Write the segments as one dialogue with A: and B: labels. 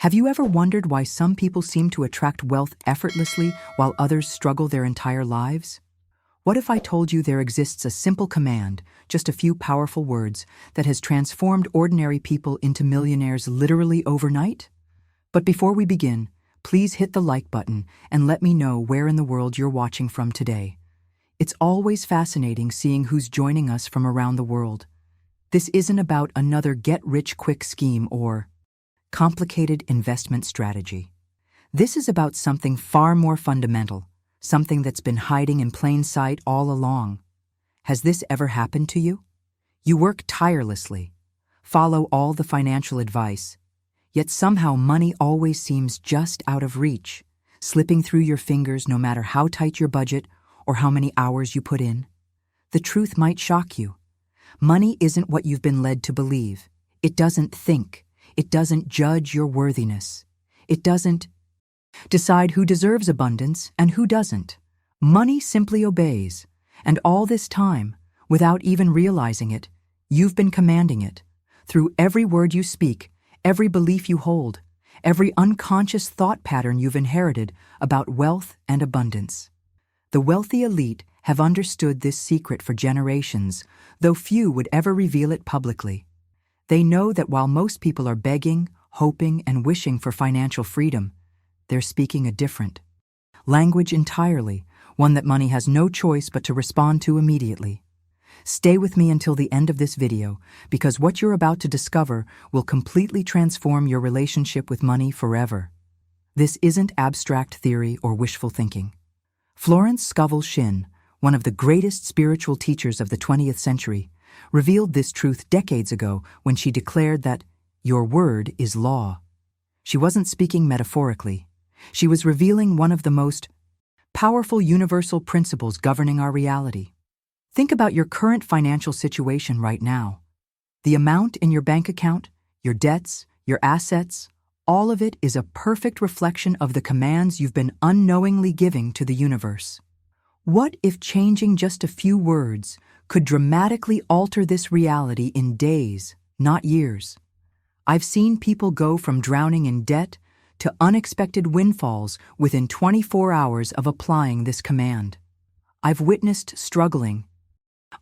A: Have you ever wondered why some people seem to attract wealth effortlessly while others struggle their entire lives? What if I told you there exists a simple command, just a few powerful words, that has transformed ordinary people into millionaires literally overnight? But before we begin, please hit the like button and let me know where in the world you're watching from today. It's always fascinating seeing who's joining us from around the world. This isn't about another get-rich-quick scheme or complicated investment strategy. This is about something far more fundamental, something that's been hiding in plain sight all along. Has this ever happened to you? You work tirelessly, follow all the financial advice, yet somehow money always seems just out of reach, slipping through your fingers no matter how tight your budget or how many hours you put in. The truth might shock you. Money isn't what you've been led to believe. It doesn't think. It doesn't judge your worthiness. It doesn't decide who deserves abundance and who doesn't. Money simply obeys. And all this time, without even realizing it, you've been commanding it. Through every word you speak, every belief you hold, every unconscious thought pattern you've inherited about wealth and abundance. The wealthy elite have understood this secret for generations, though few would ever reveal it publicly. They know that while most people are begging, hoping, and wishing for financial freedom, they're speaking a different language entirely, one that money has no choice but to respond to immediately. Stay with me until the end of this video, because what you're about to discover will completely transform your relationship with money forever. This isn't abstract theory or wishful thinking. Florence Scovel Shinn, one of the greatest spiritual teachers of the 20th century, revealed this truth decades ago when she declared that your word is law. She wasn't speaking metaphorically. She was revealing one of the most powerful universal principles governing our reality. Think about your current financial situation right now. The amount in your bank account, your debts, your assets, all of it is a perfect reflection of the commands you've been unknowingly giving to the universe. What if changing just a few words could dramatically alter this reality in days, not years? I've seen people go from drowning in debt to unexpected windfalls within 24 hours of applying this command. I've witnessed struggling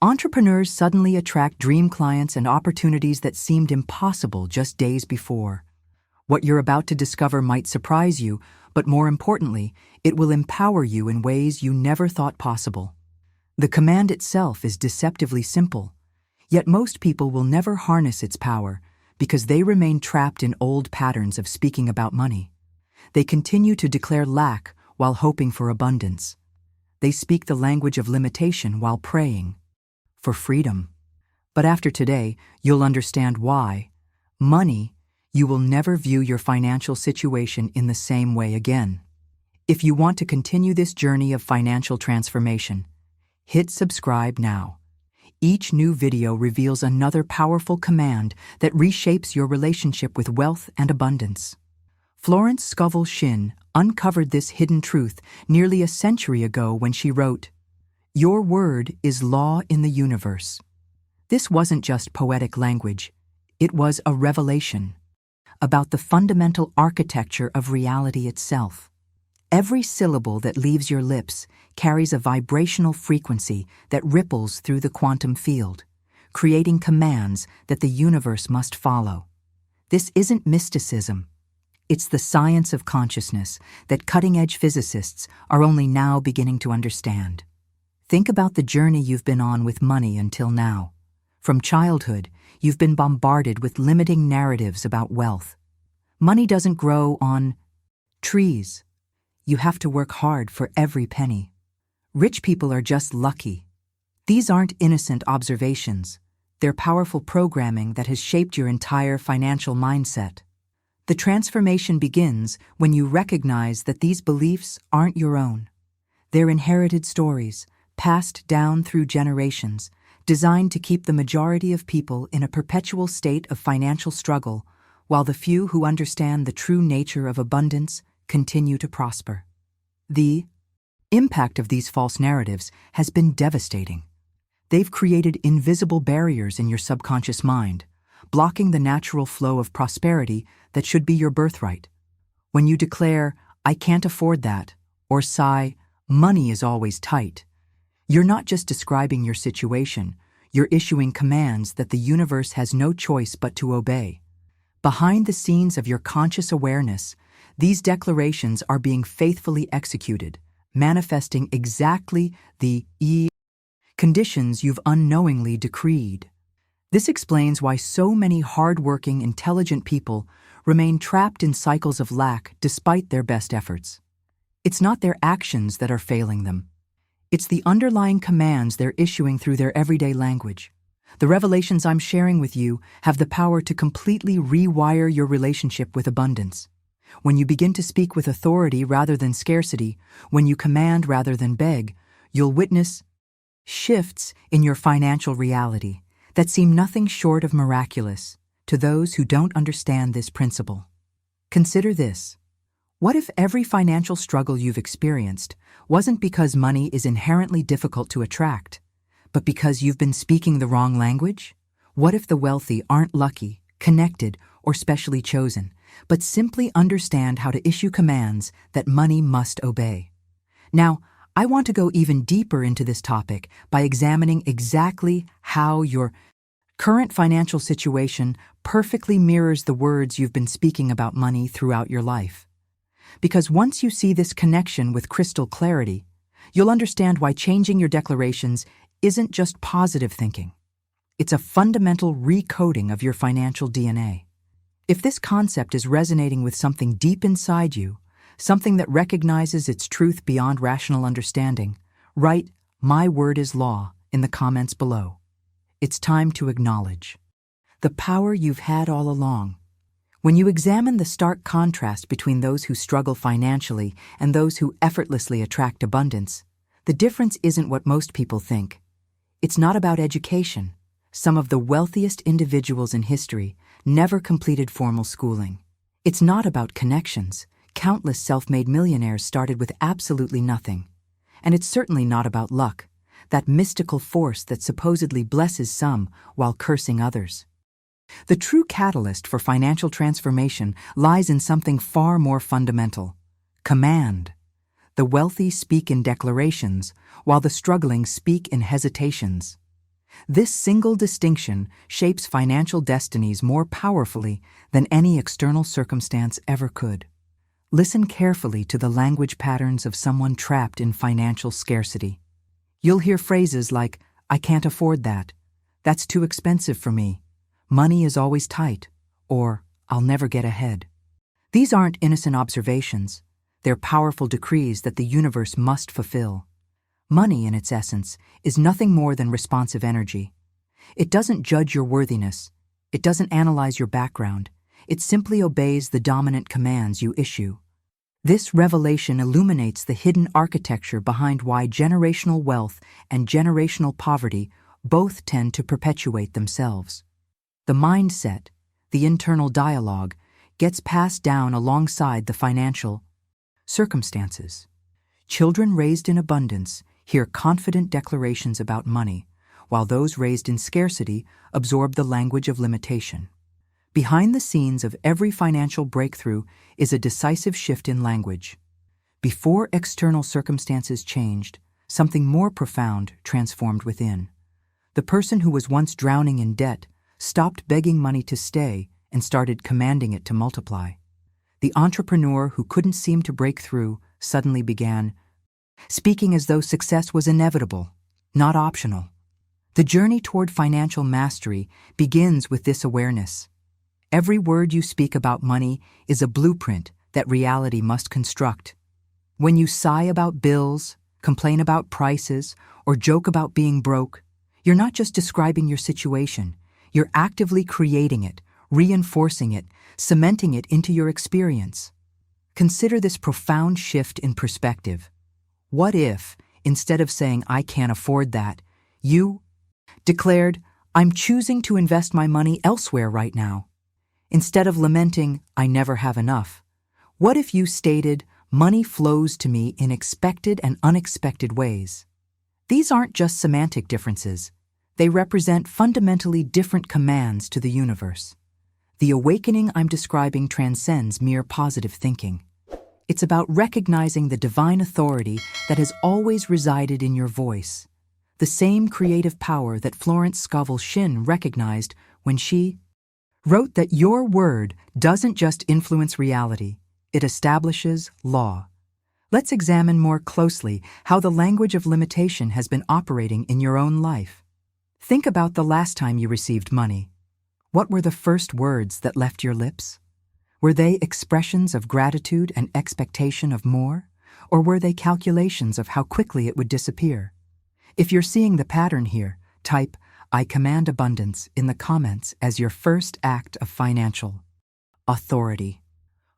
A: entrepreneurs suddenly attract dream clients and opportunities that seemed impossible just days before. What you're about to discover might surprise you, but more importantly, it will empower you in ways you never thought possible. The command itself is deceptively simple, yet most people will never harness its power because they remain trapped in old patterns of speaking about money. They continue to declare lack while hoping for abundance. They speak the language of limitation while praying for freedom. But after today, you'll understand why. You will never view your financial situation in the same way again. If you want to continue this journey of financial transformation, hit subscribe now. Each new video reveals another powerful command that reshapes your relationship with wealth and abundance. Florence Scovel Shinn uncovered this hidden truth nearly a century ago when she wrote, "Your word is law in the universe." This wasn't just poetic language, it was a revelation about the fundamental architecture of reality itself. Every syllable that leaves your lips carries a vibrational frequency that ripples through the quantum field, creating commands that the universe must follow. This isn't mysticism. It's the science of consciousness that cutting-edge physicists are only now beginning to understand. Think about the journey you've been on with money until now. From childhood, you've been bombarded with limiting narratives about wealth. Money doesn't grow on trees. You have to work hard for every penny. Rich people are just lucky. These aren't innocent observations. They're powerful programming that has shaped your entire financial mindset. The transformation begins when you recognize that these beliefs aren't your own. They're inherited stories, passed down through generations, designed to keep the majority of people in a perpetual state of financial struggle, while the few who understand the true nature of abundance continue to prosper. The impact of these false narratives has been devastating. They've created invisible barriers in your subconscious mind, blocking the natural flow of prosperity that should be your birthright. When you declare, "I can't afford that," or sigh, "Money is always tight," you're not just describing your situation, you're issuing commands that the universe has no choice but to obey. Behind the scenes of your conscious awareness, these declarations are being faithfully executed, manifesting exactly the conditions you've unknowingly decreed. This explains why so many hard-working, intelligent people remain trapped in cycles of lack despite their best efforts. It's not their actions that are failing them. It's the underlying commands they're issuing through their everyday language. The revelations I'm sharing with you have the power to completely rewire your relationship with abundance. When you begin to speak with authority rather than scarcity, when you command rather than beg, you'll witness shifts in your financial reality that seem nothing short of miraculous to those who don't understand this principle. Consider this. What if every financial struggle you've experienced wasn't because money is inherently difficult to attract, but because you've been speaking the wrong language? What if the wealthy aren't lucky, connected, or specially chosen, but simply understand how to issue commands that money must obey? Now, I want to go even deeper into this topic by examining exactly how your current financial situation perfectly mirrors the words you've been speaking about money throughout your life. Because once you see this connection with crystal clarity, you'll understand why changing your declarations isn't just positive thinking. It's a fundamental recoding of your financial DNA. If this concept is resonating with something deep inside you, something that recognizes its truth beyond rational understanding, write "My word is law" in the comments below. It's time to acknowledge the power you've had all along. When you examine the stark contrast between those who struggle financially and those who effortlessly attract abundance, the difference isn't what most people think. It's not about education. Some of the wealthiest individuals in history never completed formal schooling. It's not about connections. Countless self-made millionaires started with absolutely nothing. And it's certainly not about luck, that mystical force that supposedly blesses some while cursing others. The true catalyst for financial transformation lies in something far more fundamental: command. The wealthy speak in declarations, while the struggling speak in hesitations. This single distinction shapes financial destinies more powerfully than any external circumstance ever could. Listen carefully to the language patterns of someone trapped in financial scarcity. You'll hear phrases like, "I can't afford that," "That's too expensive for me," "Money is always tight," or "I'll never get ahead." These aren't innocent observations. They're powerful decrees that the universe must fulfill. Money, in its essence, is nothing more than responsive energy. It doesn't judge your worthiness. It doesn't analyze your background. It simply obeys the dominant commands you issue. This revelation illuminates the hidden architecture behind why generational wealth and generational poverty both tend to perpetuate themselves. The mindset, the internal dialogue, gets passed down alongside the financial circumstances. Children raised in abundance hear confident declarations about money, while those raised in scarcity absorb the language of limitation. Behind the scenes of every financial breakthrough is a decisive shift in language. Before external circumstances changed, something more profound transformed within. The person who was once drowning in debt stopped begging money to stay and started commanding it to multiply. The entrepreneur who couldn't seem to break through suddenly began speaking as though success was inevitable, not optional. The journey toward financial mastery begins with this awareness. Every word you speak about money is a blueprint that reality must construct. When you sigh about bills, complain about prices, or joke about being broke, you're not just describing your situation, you're actively creating it, reinforcing it, cementing it into your experience. Consider this profound shift in perspective. What if, instead of saying, "I can't afford that," you declared, "I'm choosing to invest my money elsewhere right now"? Instead of lamenting, "I never have enough," what if you stated, "Money flows to me in expected and unexpected ways"? These aren't just semantic differences. They represent fundamentally different commands to the universe. The awakening I'm describing transcends mere positive thinking. It's about recognizing the divine authority that has always resided in your voice, the same creative power that Florence Scovel Shinn recognized when she wrote that your word doesn't just influence reality, it establishes law. Let's examine more closely how the language of limitation has been operating in your own life. Think about the last time you received money. What were the first words that left your lips? Were they expressions of gratitude and expectation of more, or were they calculations of how quickly it would disappear? If you're seeing the pattern here, type "I command abundance" in the comments as your first act of financial authority.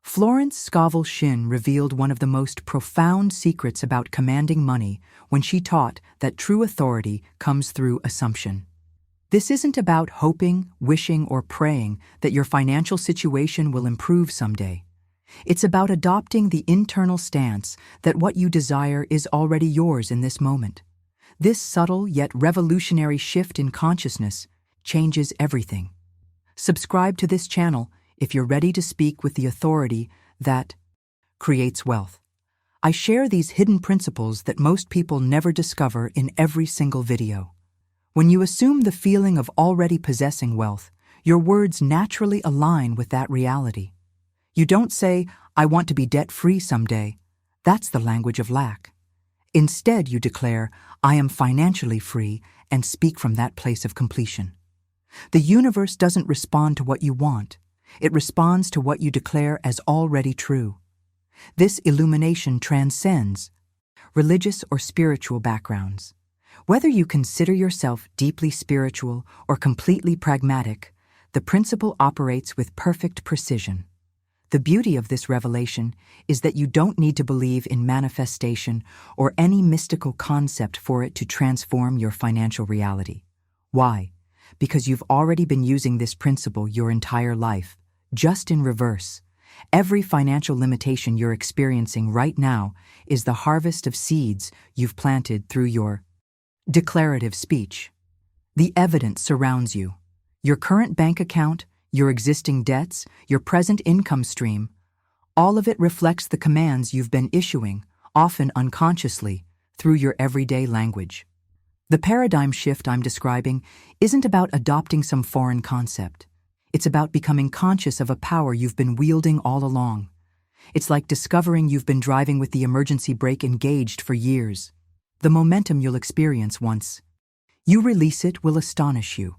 A: Florence Scovel Shinn revealed one of the most profound secrets about commanding money when she taught that true authority comes through assumption. This isn't about hoping, wishing, or praying that your financial situation will improve someday. It's about adopting the internal stance that what you desire is already yours in this moment. This subtle yet revolutionary shift in consciousness changes everything. Subscribe to this channel if you're ready to speak with the authority that creates wealth. I share these hidden principles that most people never discover in every single video. When you assume the feeling of already possessing wealth, your words naturally align with that reality. You don't say, "I want to be debt-free someday." That's the language of lack. Instead, you declare, "I am financially free," and speak from that place of completion. The universe doesn't respond to what you want. It responds to what you declare as already true. This illumination transcends religious or spiritual backgrounds. Whether you consider yourself deeply spiritual or completely pragmatic, the principle operates with perfect precision. The beauty of this revelation is that you don't need to believe in manifestation or any mystical concept for it to transform your financial reality. Why? Because you've already been using this principle your entire life, just in reverse. Every financial limitation you're experiencing right now is the harvest of seeds you've planted through your declarative speech. The evidence surrounds you. Your current bank account, your existing debts, your present income stream, all of it reflects the commands you've been issuing, often unconsciously, through your everyday language. The paradigm shift I'm describing isn't about adopting some foreign concept. It's about becoming conscious of a power you've been wielding all along. It's like discovering you've been driving with the emergency brake engaged for years. The momentum you'll experience once you release it will astonish you.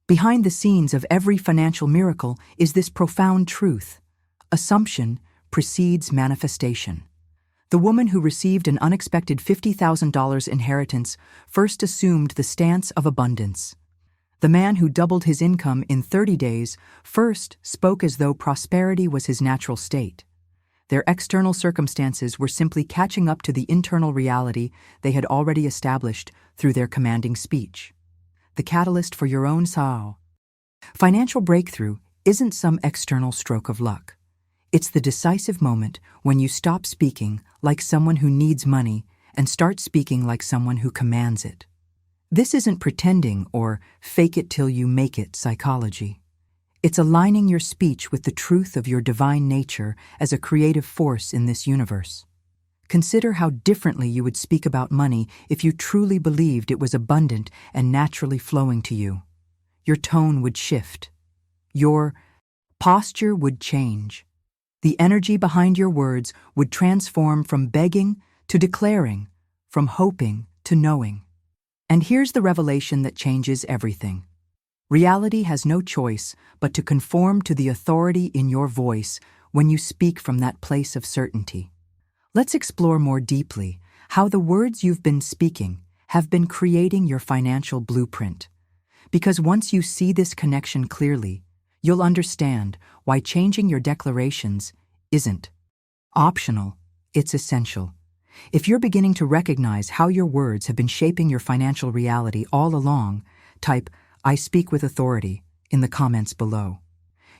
A: Behind the scenes of every financial miracle is this profound truth: assumption precedes manifestation. The woman who received an unexpected $50,000 inheritance first assumed the stance of abundance. The man who doubled his income in 30 days first spoke as though prosperity was his natural state. Their external circumstances were simply catching up to the internal reality they had already established through their commanding speech. The catalyst for your own financial breakthrough isn't some external stroke of luck. It's the decisive moment when you stop speaking like someone who needs money and start speaking like someone who commands it. This isn't pretending or fake it till you make it psychology. It's aligning your speech with the truth of your divine nature as a creative force in this universe. Consider how differently you would speak about money if you truly believed it was abundant and naturally flowing to you. Your tone would shift. Your posture would change. The energy behind your words would transform from begging to declaring, from hoping to knowing. And here's the revelation that changes everything. Reality has no choice but to conform to the authority in your voice when you speak from that place of certainty. Let's explore more deeply how the words you've been speaking have been creating your financial blueprint. Because once you see this connection clearly, you'll understand why changing your declarations isn't optional, it's essential. If you're beginning to recognize how your words have been shaping your financial reality all along, type "I speak with authority" in the comments below.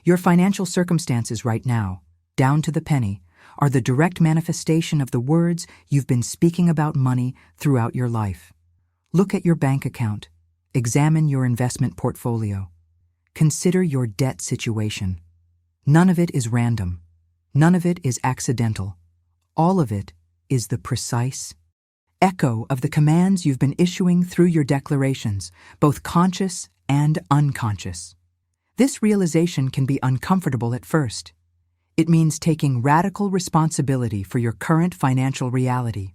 A: Your financial circumstances right now, down to the penny, are the direct manifestation of the words you've been speaking about money throughout your life. Look at your bank account. examine your investment portfolio. Consider your debt situation. None of it is random. None of it is accidental. All of it is the precise echo of the commands you've been issuing through your declarations, both conscious and unconscious. This realization can be uncomfortable at first. It means taking radical responsibility for your current financial reality.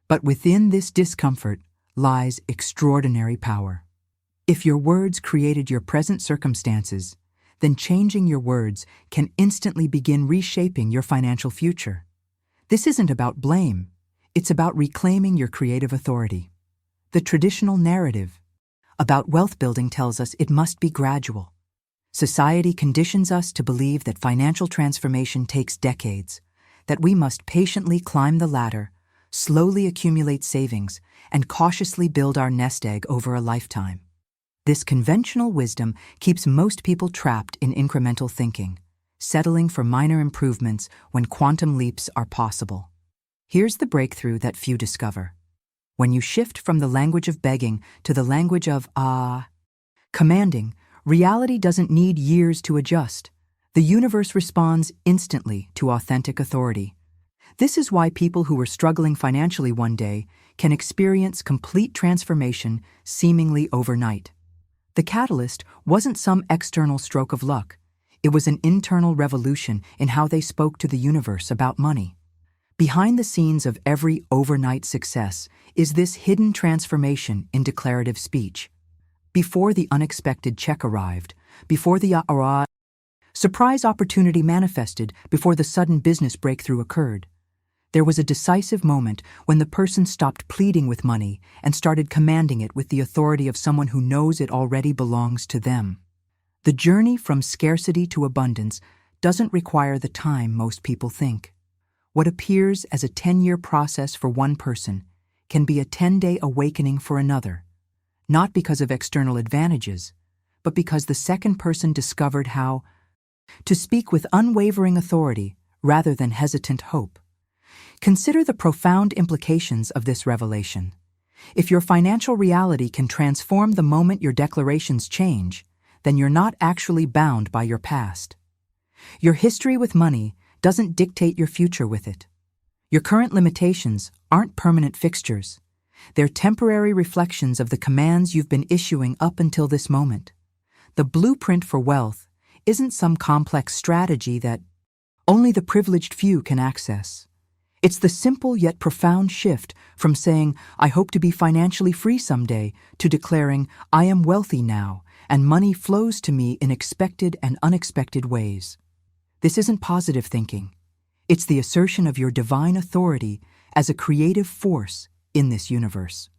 A: But within this discomfort lies extraordinary power. If your words created your present circumstances, then changing your words can instantly begin reshaping your financial future. This isn't about blame. It's about reclaiming your creative authority. The traditional narrative about wealth building tells us it must be gradual. Society conditions us to believe that financial transformation takes decades, that we must patiently climb the ladder, slowly accumulate savings, and cautiously build our nest egg over a lifetime. This conventional wisdom keeps most people trapped in incremental thinking, settling for minor improvements when quantum leaps are possible. Here's the breakthrough that few discover. When you shift from the language of begging to the language of commanding, reality doesn't need years to adjust. The universe responds instantly to authentic authority. This is why people who were struggling financially one day can experience complete transformation seemingly overnight. The catalyst wasn't some external stroke of luck. It was an internal revolution in how they spoke to the universe about money. Behind the scenes of every overnight success is this hidden transformation in declarative speech. Before the unexpected check arrived, before the surprise opportunity manifested, before the sudden business breakthrough occurred, there was a decisive moment when the person stopped pleading with money and started commanding it with the authority of someone who knows it already belongs to them. The journey from scarcity to abundance doesn't require the time most people think. What appears as a 10-year process for one person can be a 10-day awakening for another, not because of external advantages, but because the second person discovered how to speak with unwavering authority rather than hesitant hope. Consider the profound implications of this revelation. If your financial reality can transform the moment your declarations change, then you're not actually bound by your past. Your history with money doesn't dictate your future with it. Your current limitations aren't permanent fixtures. They're temporary reflections of the commands you've been issuing up until this moment. The blueprint for wealth isn't some complex strategy that only the privileged few can access. It's the simple yet profound shift from saying, "I hope to be financially free someday," to declaring, "I am wealthy now, and money flows to me in expected and unexpected ways." This isn't positive thinking. It's the assertion of your divine authority as a creative force in this universe.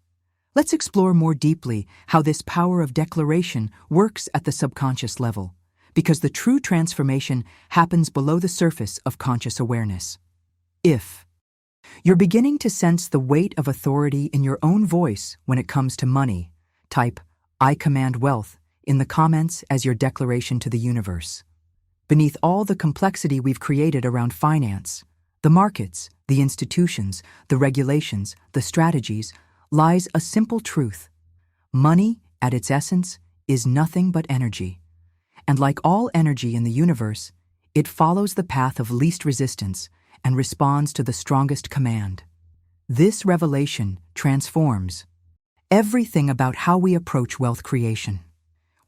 A: Let's explore more deeply how this power of declaration works at the subconscious level, because the true transformation happens below the surface of conscious awareness. If you're beginning to sense the weight of authority in your own voice when it comes to money, type "I command wealth" in the comments as your declaration to the universe. Beneath all the complexity we've created around finance, the markets, the institutions, the regulations, the strategies, lies a simple truth. Money, at its essence, is nothing but energy. And like all energy in the universe, it follows the path of least resistance and responds to the strongest command. This revelation transforms everything about how we approach wealth creation.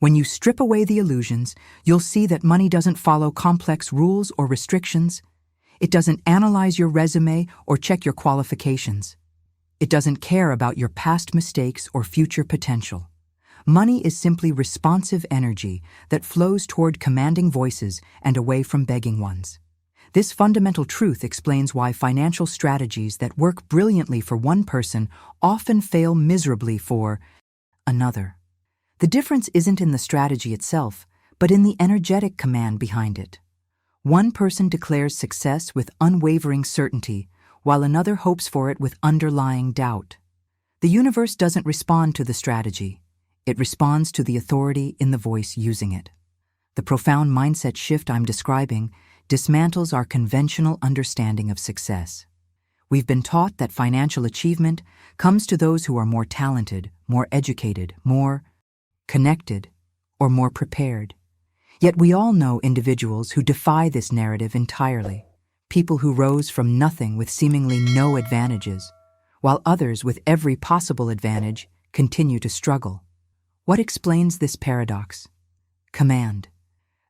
A: When you strip away the illusions, you'll see that money doesn't follow complex rules or restrictions. It doesn't analyze your resume or check your qualifications. It doesn't care about your past mistakes or future potential. Money is simply responsive energy that flows toward commanding voices and away from begging ones. This fundamental truth explains why financial strategies that work brilliantly for one person often fail miserably for another. The difference isn't in the strategy itself, but in the energetic command behind it. One person declares success with unwavering certainty, while another hopes for it with underlying doubt. The universe doesn't respond to the strategy. It responds to the authority in the voice using it. The profound mindset shift I'm describing dismantles our conventional understanding of success. We've been taught that financial achievement comes to those who are more talented, more educated, more connected, or more prepared. Yet we all know individuals who defy this narrative entirely, people who rose from nothing with seemingly no advantages, while others with every possible advantage continue to struggle. What explains this paradox? Command.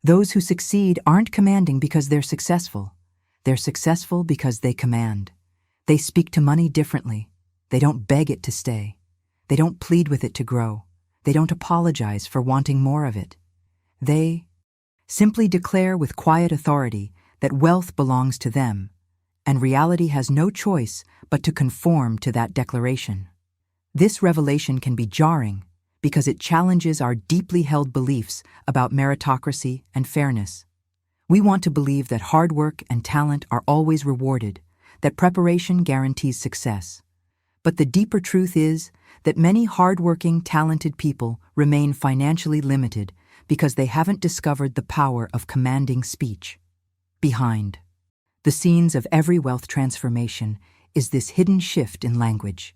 A: Those who succeed aren't commanding because they're successful. They're successful because they command. They speak to money differently. They don't beg it to stay. They don't plead with it to grow. They don't apologize for wanting more of it. They simply declare with quiet authority that wealth belongs to them, and reality has no choice but to conform to that declaration. This revelation can be jarring because it challenges our deeply held beliefs about meritocracy and fairness. We want to believe that hard work and talent are always rewarded, that preparation guarantees success. But the deeper truth is that many hardworking, talented people remain financially limited because they haven't discovered the power of commanding speech. Behind the scenes of every wealth transformation is this hidden shift in language.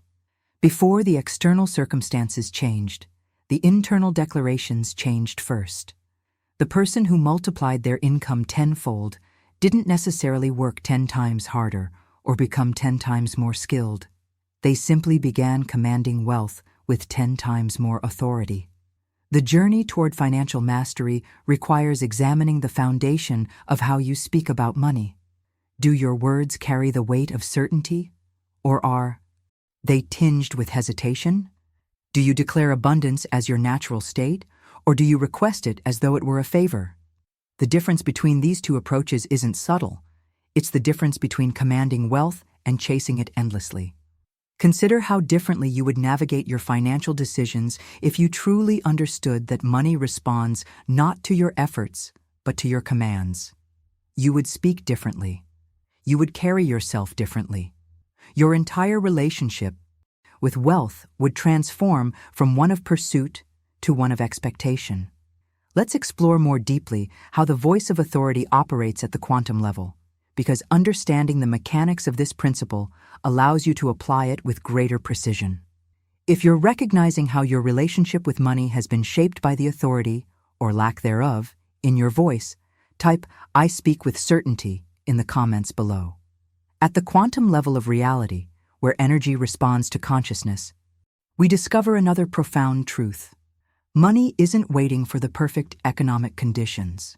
A: Before the external circumstances changed, the internal declarations changed first. The person who multiplied their income tenfold didn't necessarily work 10 times harder or become 10 times more skilled. They simply began commanding wealth with 10 times more authority. The journey toward financial mastery requires examining the foundation of how you speak about money. Do your words carry the weight of certainty, or are they tinged with hesitation? Do you declare abundance as your natural state, or do you request it as though it were a favor? The difference between these two approaches isn't subtle. It's the difference between commanding wealth and chasing it endlessly. Consider how differently you would navigate your financial decisions if you truly understood that money responds not to your efforts, but to your commands. You would speak differently. You would carry yourself differently. Your entire relationship with wealth would transform from one of pursuit to one of expectation. Let's explore more deeply how the voice of authority operates at the quantum level, because understanding the mechanics of this principle allows you to apply it with greater precision. If you're recognizing how your relationship with money has been shaped by the authority, or lack thereof, in your voice, type "I speak with certainty" in the comments below. At the quantum level of reality, where energy responds to consciousness, we discover another profound truth. Money isn't waiting for the perfect economic conditions.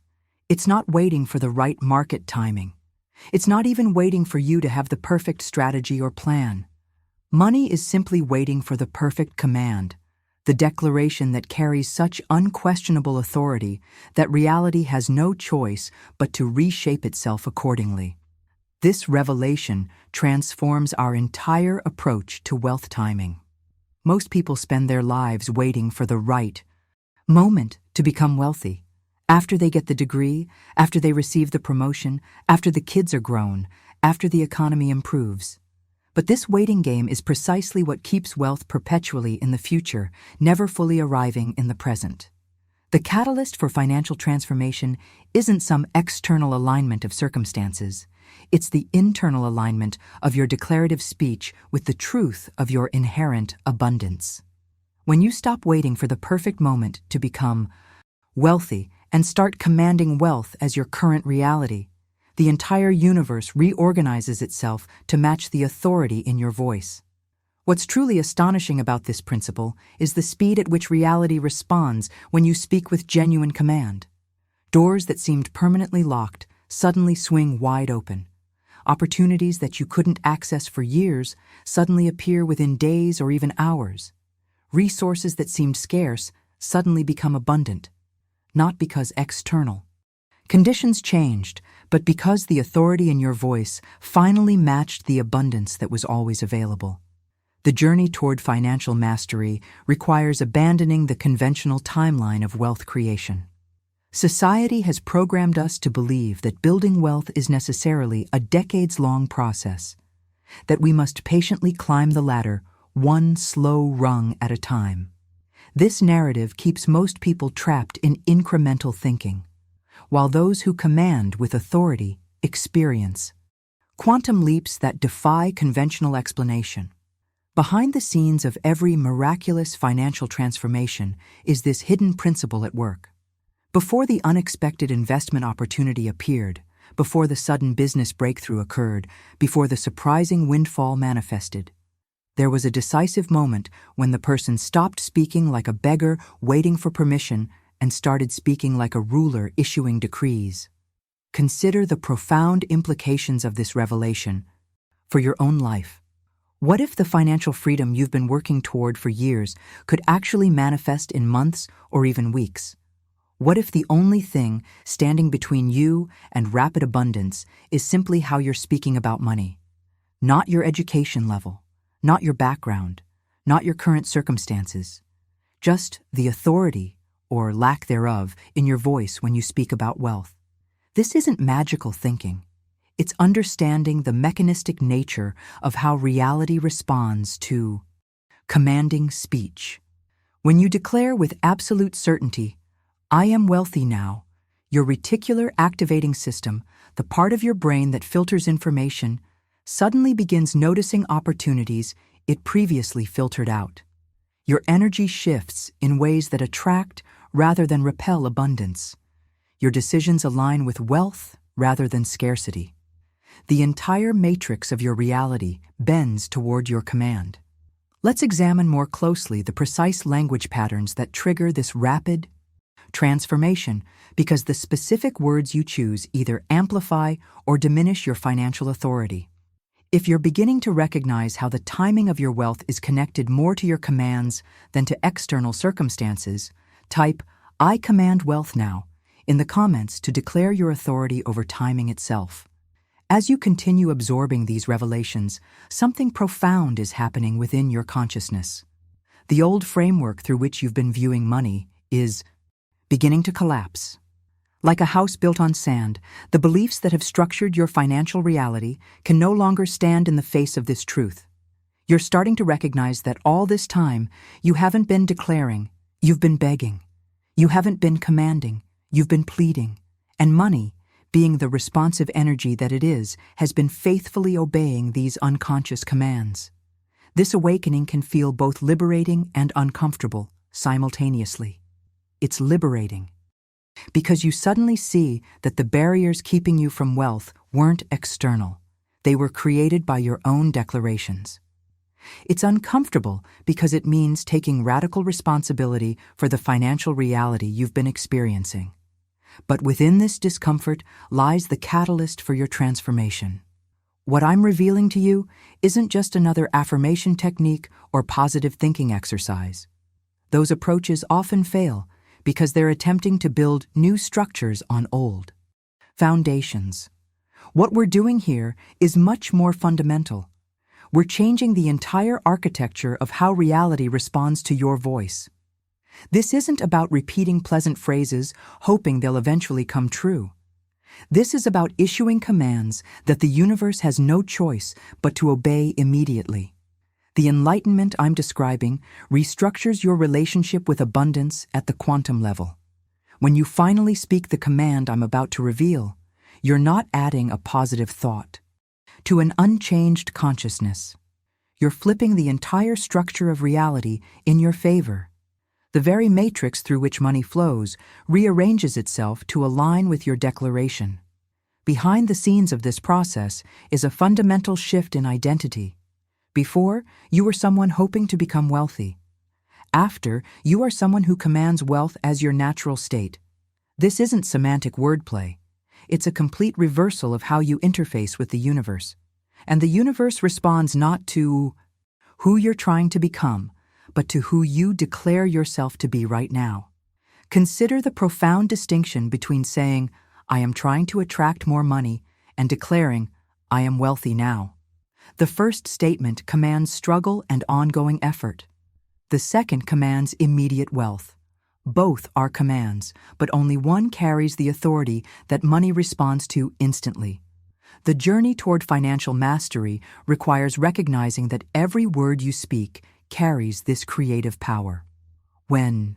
A: It's not waiting for the right market timing. It's not even waiting for you to have the perfect strategy or plan. Money is simply waiting for the perfect command, the declaration that carries such unquestionable authority that reality has no choice but to reshape itself accordingly. This revelation transforms our entire approach to wealth timing. Most people spend their lives waiting for the right moment to become wealthy. After they get the degree, after they receive the promotion, after the kids are grown, after the economy improves. But this waiting game is precisely what keeps wealth perpetually in the future, never fully arriving in the present. The catalyst for financial transformation isn't some external alignment of circumstances. It's the internal alignment of your declarative speech with the truth of your inherent abundance. When you stop waiting for the perfect moment to become wealthy and start commanding wealth as your current reality, the entire universe reorganizes itself to match the authority in your voice. What's truly astonishing about this principle is the speed at which reality responds when you speak with genuine command. Doors that seemed permanently locked suddenly swing wide open. Opportunities that you couldn't access for years suddenly appear within days or even hours. Resources that seemed scarce suddenly become abundant, not because external conditions changed, but because the authority in your voice finally matched the abundance that was always available. The journey toward financial mastery requires abandoning the conventional timeline of wealth creation. Society has programmed us to believe that building wealth is necessarily a decades-long process, that we must patiently climb the ladder one slow rung at a time. This narrative keeps most people trapped in incremental thinking, while those who command with authority experience quantum leaps that defy conventional explanation. Behind the scenes of every miraculous financial transformation is this hidden principle at work. Before the unexpected investment opportunity appeared, before the sudden business breakthrough occurred, before the surprising windfall manifested, there was a decisive moment when the person stopped speaking like a beggar waiting for permission and started speaking like a ruler issuing decrees. Consider the profound implications of this revelation for your own life. What if the financial freedom you've been working toward for years could actually manifest in months or even weeks? What if the only thing standing between you and rapid abundance is simply how you're speaking about money? Not your education level, not your background, not your current circumstances. Just the authority, or lack thereof, in your voice when you speak about wealth. This isn't magical thinking. It's understanding the mechanistic nature of how reality responds to commanding speech. When you declare with absolute certainty, "I am wealthy now," your reticular activating system, the part of your brain that filters information, suddenly begins noticing opportunities it previously filtered out. Your energy shifts in ways that attract rather than repel abundance. Your decisions align with wealth rather than scarcity. The entire matrix of your reality bends toward your command. Let's examine more closely the precise language patterns that trigger this rapid transformation, because the specific words you choose either amplify or diminish your financial authority. If you're beginning to recognize how the timing of your wealth is connected more to your commands than to external circumstances, type "I command wealth now" in the comments to declare your authority over timing itself. As you continue absorbing these revelations, something profound is happening within your consciousness. The old framework through which you've been viewing money is beginning to collapse. Like a house built on sand, the beliefs that have structured your financial reality can no longer stand in the face of this truth. You're starting to recognize that all this time, you haven't been declaring, you've been begging. You haven't been commanding, you've been pleading. And money, being the responsive energy that it is, has been faithfully obeying these unconscious commands. This awakening can feel both liberating and uncomfortable simultaneously. It's liberating because you suddenly see that the barriers keeping you from wealth weren't external. They were created by your own declarations. It's uncomfortable because it means taking radical responsibility for the financial reality you've been experiencing. But within this discomfort lies the catalyst for your transformation. What I'm revealing to you isn't just another affirmation technique or positive thinking exercise. Those approaches often fail because they're attempting to build new structures on old foundations. What we're doing here is much more fundamental. We're changing the entire architecture of how reality responds to your voice. This isn't about repeating pleasant phrases, hoping they'll eventually come true. This is about issuing commands that the universe has no choice but to obey immediately. The enlightenment I'm describing restructures your relationship with abundance at the quantum level. When you finally speak the command I'm about to reveal, you're not adding a positive thought to an unchanged consciousness. You're flipping the entire structure of reality in your favor. The very matrix through which money flows rearranges itself to align with your declaration. Behind the scenes of this process is a fundamental shift in identity. Before, you were someone hoping to become wealthy. After, you are someone who commands wealth as your natural state. This isn't semantic wordplay. It's a complete reversal of how you interface with the universe. And the universe responds not to who you're trying to become, but to who you declare yourself to be right now. Consider the profound distinction between saying, "I am trying to attract more money," and declaring, "I am wealthy now." The first statement commands struggle and ongoing effort. The second commands immediate wealth. Both are commands, but only one carries the authority that money responds to instantly. The journey toward financial mastery requires recognizing that every word you speak carries this creative power. When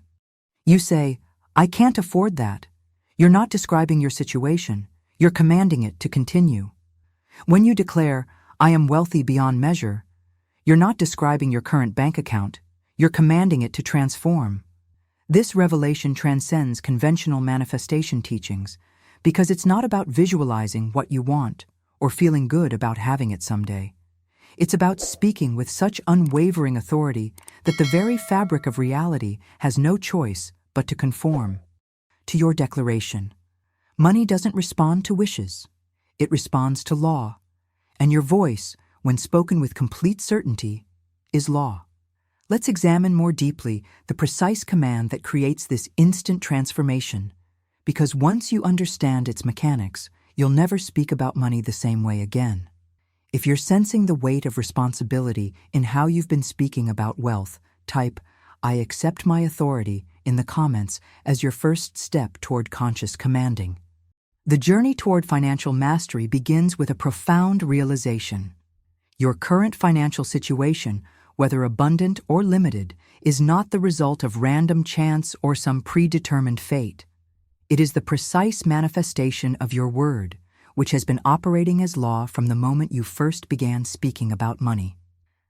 A: you say, "I can't afford that," you're not describing your situation, you're commanding it to continue. When you declare, "I am wealthy beyond measure," You're not describing your current bank account, you're commanding it to transform. This revelation transcends conventional manifestation teachings because it's not about visualizing what you want or feeling good about having it someday. It's about speaking with such unwavering authority that the very fabric of reality has no choice but to conform to your declaration. Money doesn't respond to wishes. It responds to law. And your voice, when spoken with complete certainty, is law. Let's examine more deeply the precise command that creates this instant transformation, because once you understand its mechanics, you'll never speak about money the same way again. If you're sensing the weight of responsibility in how you've been speaking about wealth, type, "I accept my authority" in the comments as your first step toward conscious commanding. The journey toward financial mastery begins with a profound realization. Your current financial situation, whether abundant or limited, is not the result of random chance or some predetermined fate. It is the precise manifestation of your word, which has been operating as law from the moment you first began speaking about money.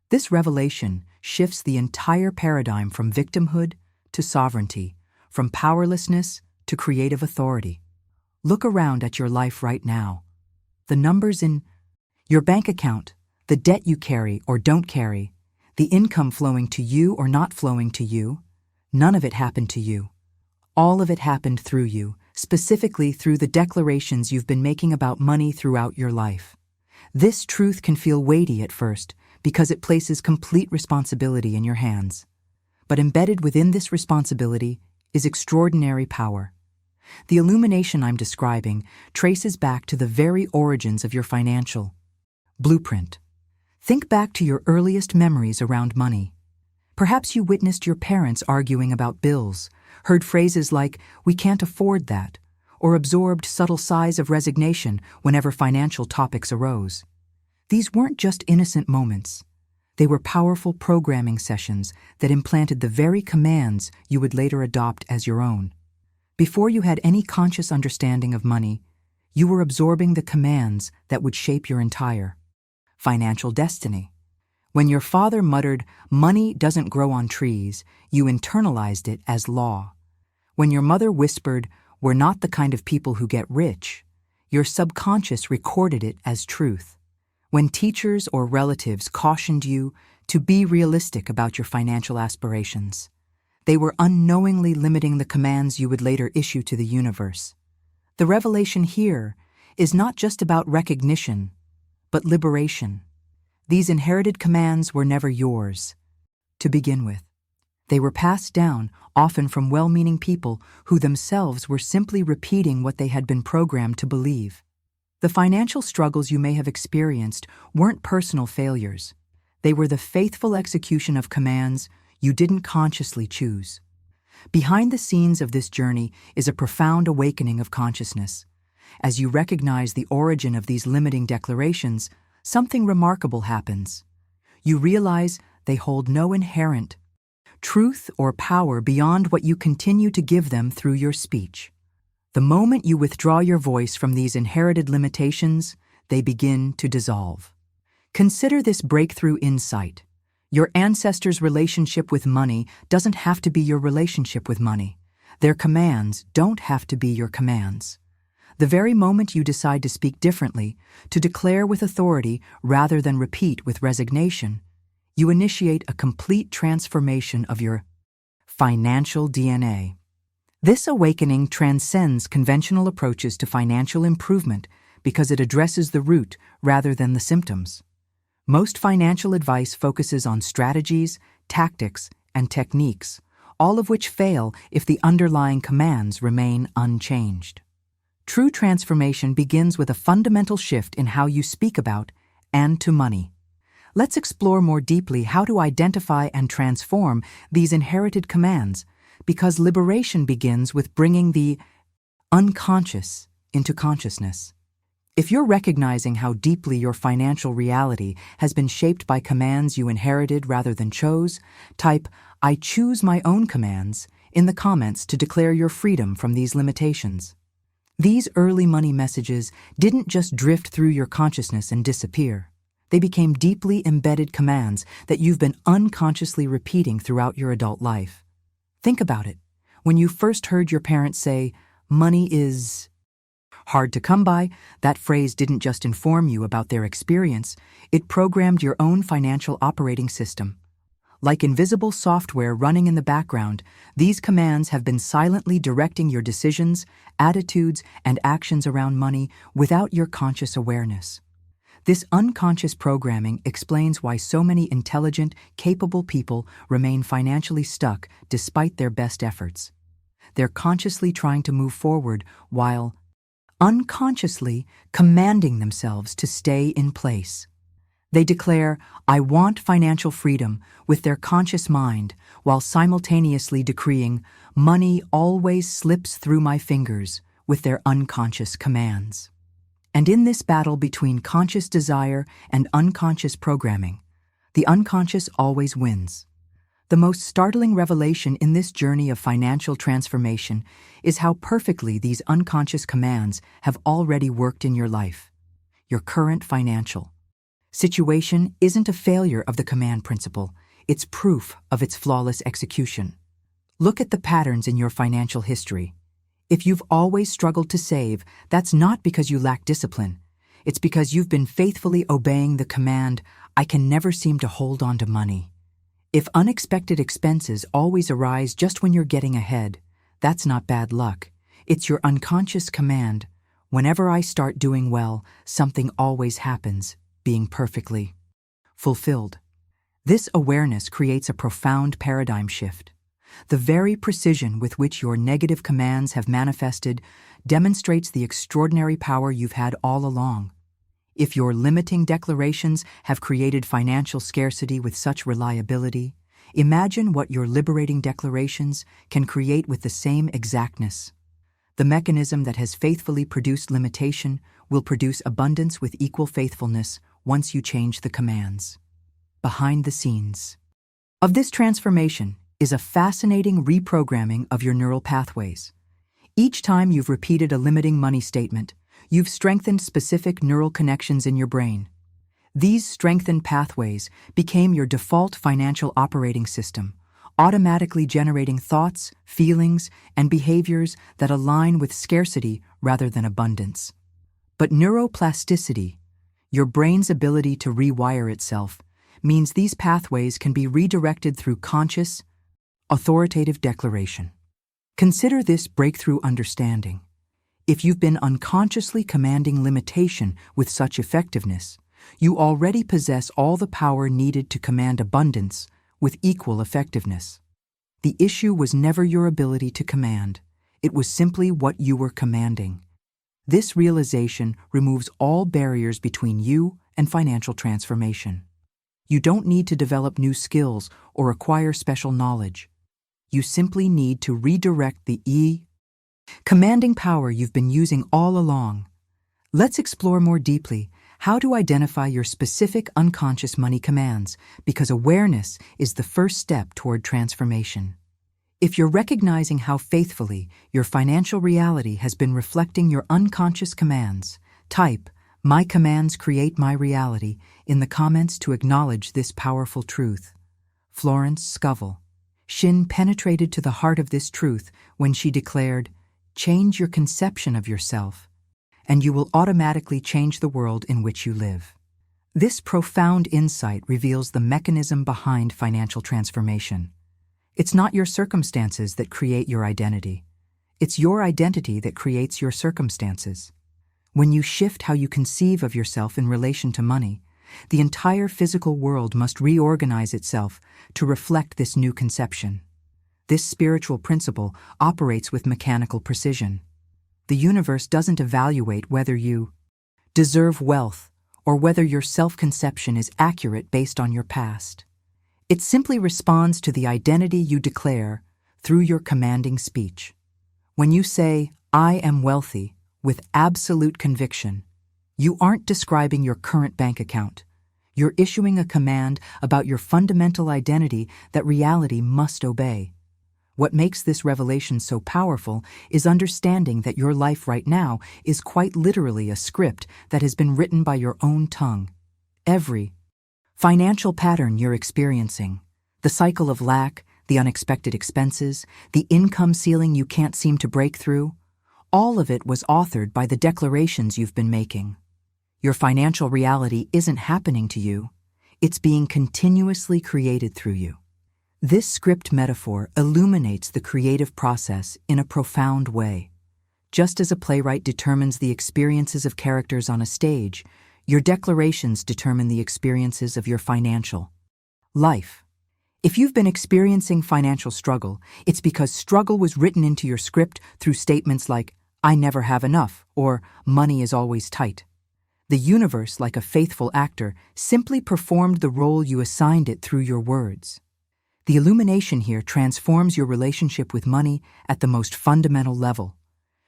A: This revelation shifts the entire paradigm from victimhood to sovereignty, from powerlessness to creative authority. Look around at your life right now. The numbers in your bank account, the debt you carry or don't carry, the income flowing to you or not flowing to you, none of it happened to you. All of it happened through you, specifically through the declarations you've been making about money throughout your life. This truth can feel weighty at first because it places complete responsibility in your hands. But embedded within this responsibility is extraordinary power. The illumination I'm describing traces back to the very origins of your financial blueprint. Think back to your earliest memories around money. Perhaps you witnessed your parents arguing about bills, heard phrases like, "We can't afford that," or absorbed subtle sighs of resignation whenever financial topics arose. These weren't just innocent moments. They were powerful programming sessions that implanted the very commands you would later adopt as your own. Before you had any conscious understanding of money, you were absorbing the commands that would shape your entire financial destiny. When your father muttered, "Money doesn't grow on trees," you internalized it as law. When your mother whispered, "We're not the kind of people who get rich," your subconscious recorded it as truth. When teachers or relatives cautioned you to be realistic about your financial aspirations, they were unknowingly limiting the commands you would later issue to the universe. The revelation here is not just about recognition, but liberation. These inherited commands were never yours to begin with. They were passed down, often from well-meaning people who themselves were simply repeating what they had been programmed to believe. The financial struggles you may have experienced weren't personal failures. They were the faithful execution of commands you didn't consciously choose. Behind the scenes of this journey is a profound awakening of consciousness. As you recognize the origin of these limiting declarations, something remarkable happens. You realize they hold no inherent truth or power beyond what you continue to give them through your speech. The moment you withdraw your voice from these inherited limitations, they begin to dissolve. Consider this breakthrough insight. Your ancestors' relationship with money doesn't have to be your relationship with money. Their commands don't have to be your commands. The very moment you decide to speak differently, to declare with authority rather than repeat with resignation, you initiate a complete transformation of your financial DNA. This awakening transcends conventional approaches to financial improvement because it addresses the root rather than the symptoms. Most financial advice focuses on strategies, tactics, and techniques, all of which fail if the underlying commands remain unchanged. True transformation begins with a fundamental shift in how you speak about and to money. Let's explore more deeply how to identify and transform these inherited commands, because liberation begins with bringing the unconscious into consciousness. If you're recognizing how deeply your financial reality has been shaped by commands you inherited rather than chose, type "I choose my own commands" in the comments to declare your freedom from these limitations. These early money messages didn't just drift through your consciousness and disappear. They became deeply embedded commands that you've been unconsciously repeating throughout your adult life. Think about it. When you first heard your parents say, "Money is hard to come by," that phrase didn't just inform you about their experience, it programmed your own financial operating system. Like invisible software running in the background, these commands have been silently directing your decisions, attitudes, and actions around money without your conscious awareness. This unconscious programming explains why so many intelligent, capable people remain financially stuck despite their best efforts. They're consciously trying to move forward while unconsciously commanding themselves to stay in place. They declare, "I want financial freedom," with their conscious mind, while simultaneously decreeing, "Money always slips through my fingers," with their unconscious commands. And in this battle between conscious desire and unconscious programming, the unconscious always wins. The most startling revelation in this journey of financial transformation is how perfectly these unconscious commands have already worked in your life. Your current financial situation isn't a failure of the command principle, it's proof of its flawless execution. Look at the patterns in your financial history. If you've always struggled to save, that's not because you lack discipline. It's because you've been faithfully obeying the command, "I can never seem to hold on to money." If unexpected expenses always arise just when you're getting ahead, that's not bad luck. It's your unconscious command, "Whenever I start doing well, something always happens," being perfectly fulfilled. This awareness creates a profound paradigm shift. The very precision with which your negative commands have manifested demonstrates the extraordinary power you've had all along. If your limiting declarations have created financial scarcity with such reliability, imagine what your liberating declarations can create with the same exactness. The mechanism that has faithfully produced limitation will produce abundance with equal faithfulness once you change the commands. Behind the scenes of this transformation is a fascinating reprogramming of your neural pathways. Each time you've repeated a limiting money statement, you've strengthened specific neural connections in your brain. These strengthened pathways became your default financial operating system, automatically generating thoughts, feelings, and behaviors that align with scarcity rather than abundance. But neuroplasticity, your brain's ability to rewire itself, means these pathways can be redirected through conscious, authoritative declaration. Consider this breakthrough understanding. If you've been unconsciously commanding limitation with such effectiveness, you already possess all the power needed to command abundance with equal effectiveness. The issue was never your ability to command, it was simply what you were commanding. This realization removes all barriers between you and financial transformation. You don't need to develop new skills or acquire special knowledge. You simply need to redirect the commanding power you've been using all along. Let's explore more deeply how to identify your specific unconscious money commands, because awareness is the first step toward transformation. If you're recognizing how faithfully your financial reality has been reflecting your unconscious commands, type "My commands create my reality" in the comments to acknowledge this powerful truth. Florence Scovel Shinn penetrated to the heart of this truth when she declared, "Change your conception of yourself, and you will automatically change the world in which you live." This profound insight reveals the mechanism behind financial transformation. It's not your circumstances that create your identity. It's your identity that creates your circumstances. When you shift how you conceive of yourself in relation to money, the entire physical world must reorganize itself to reflect this new conception. This spiritual principle operates with mechanical precision. The universe doesn't evaluate whether you deserve wealth or whether your self-conception is accurate based on your past. It simply responds to the identity you declare through your commanding speech. When you say, "I am wealthy," with absolute conviction, you aren't describing your current bank account. You're issuing a command about your fundamental identity that reality must obey. What makes this revelation so powerful is understanding that your life right now is quite literally a script that has been written by your own tongue. every financial pattern you're experiencing. The cycle of lack, the unexpected expenses, the income ceiling you can't seem to break through, all of it was authored by the declarations you've been making. Your financial reality isn't happening to you, it's being continuously created through you. This script metaphor illuminates the creative process in a profound way. Just as a playwright determines the experiences of characters on a stage, your declarations determine the experiences of your financial life. If you've been experiencing financial struggle, it's because struggle was written into your script through statements like, "I never have enough," or "money is always tight." The universe, like a faithful actor, simply performed the role you assigned it through your words. The illumination here transforms your relationship with money at the most fundamental level.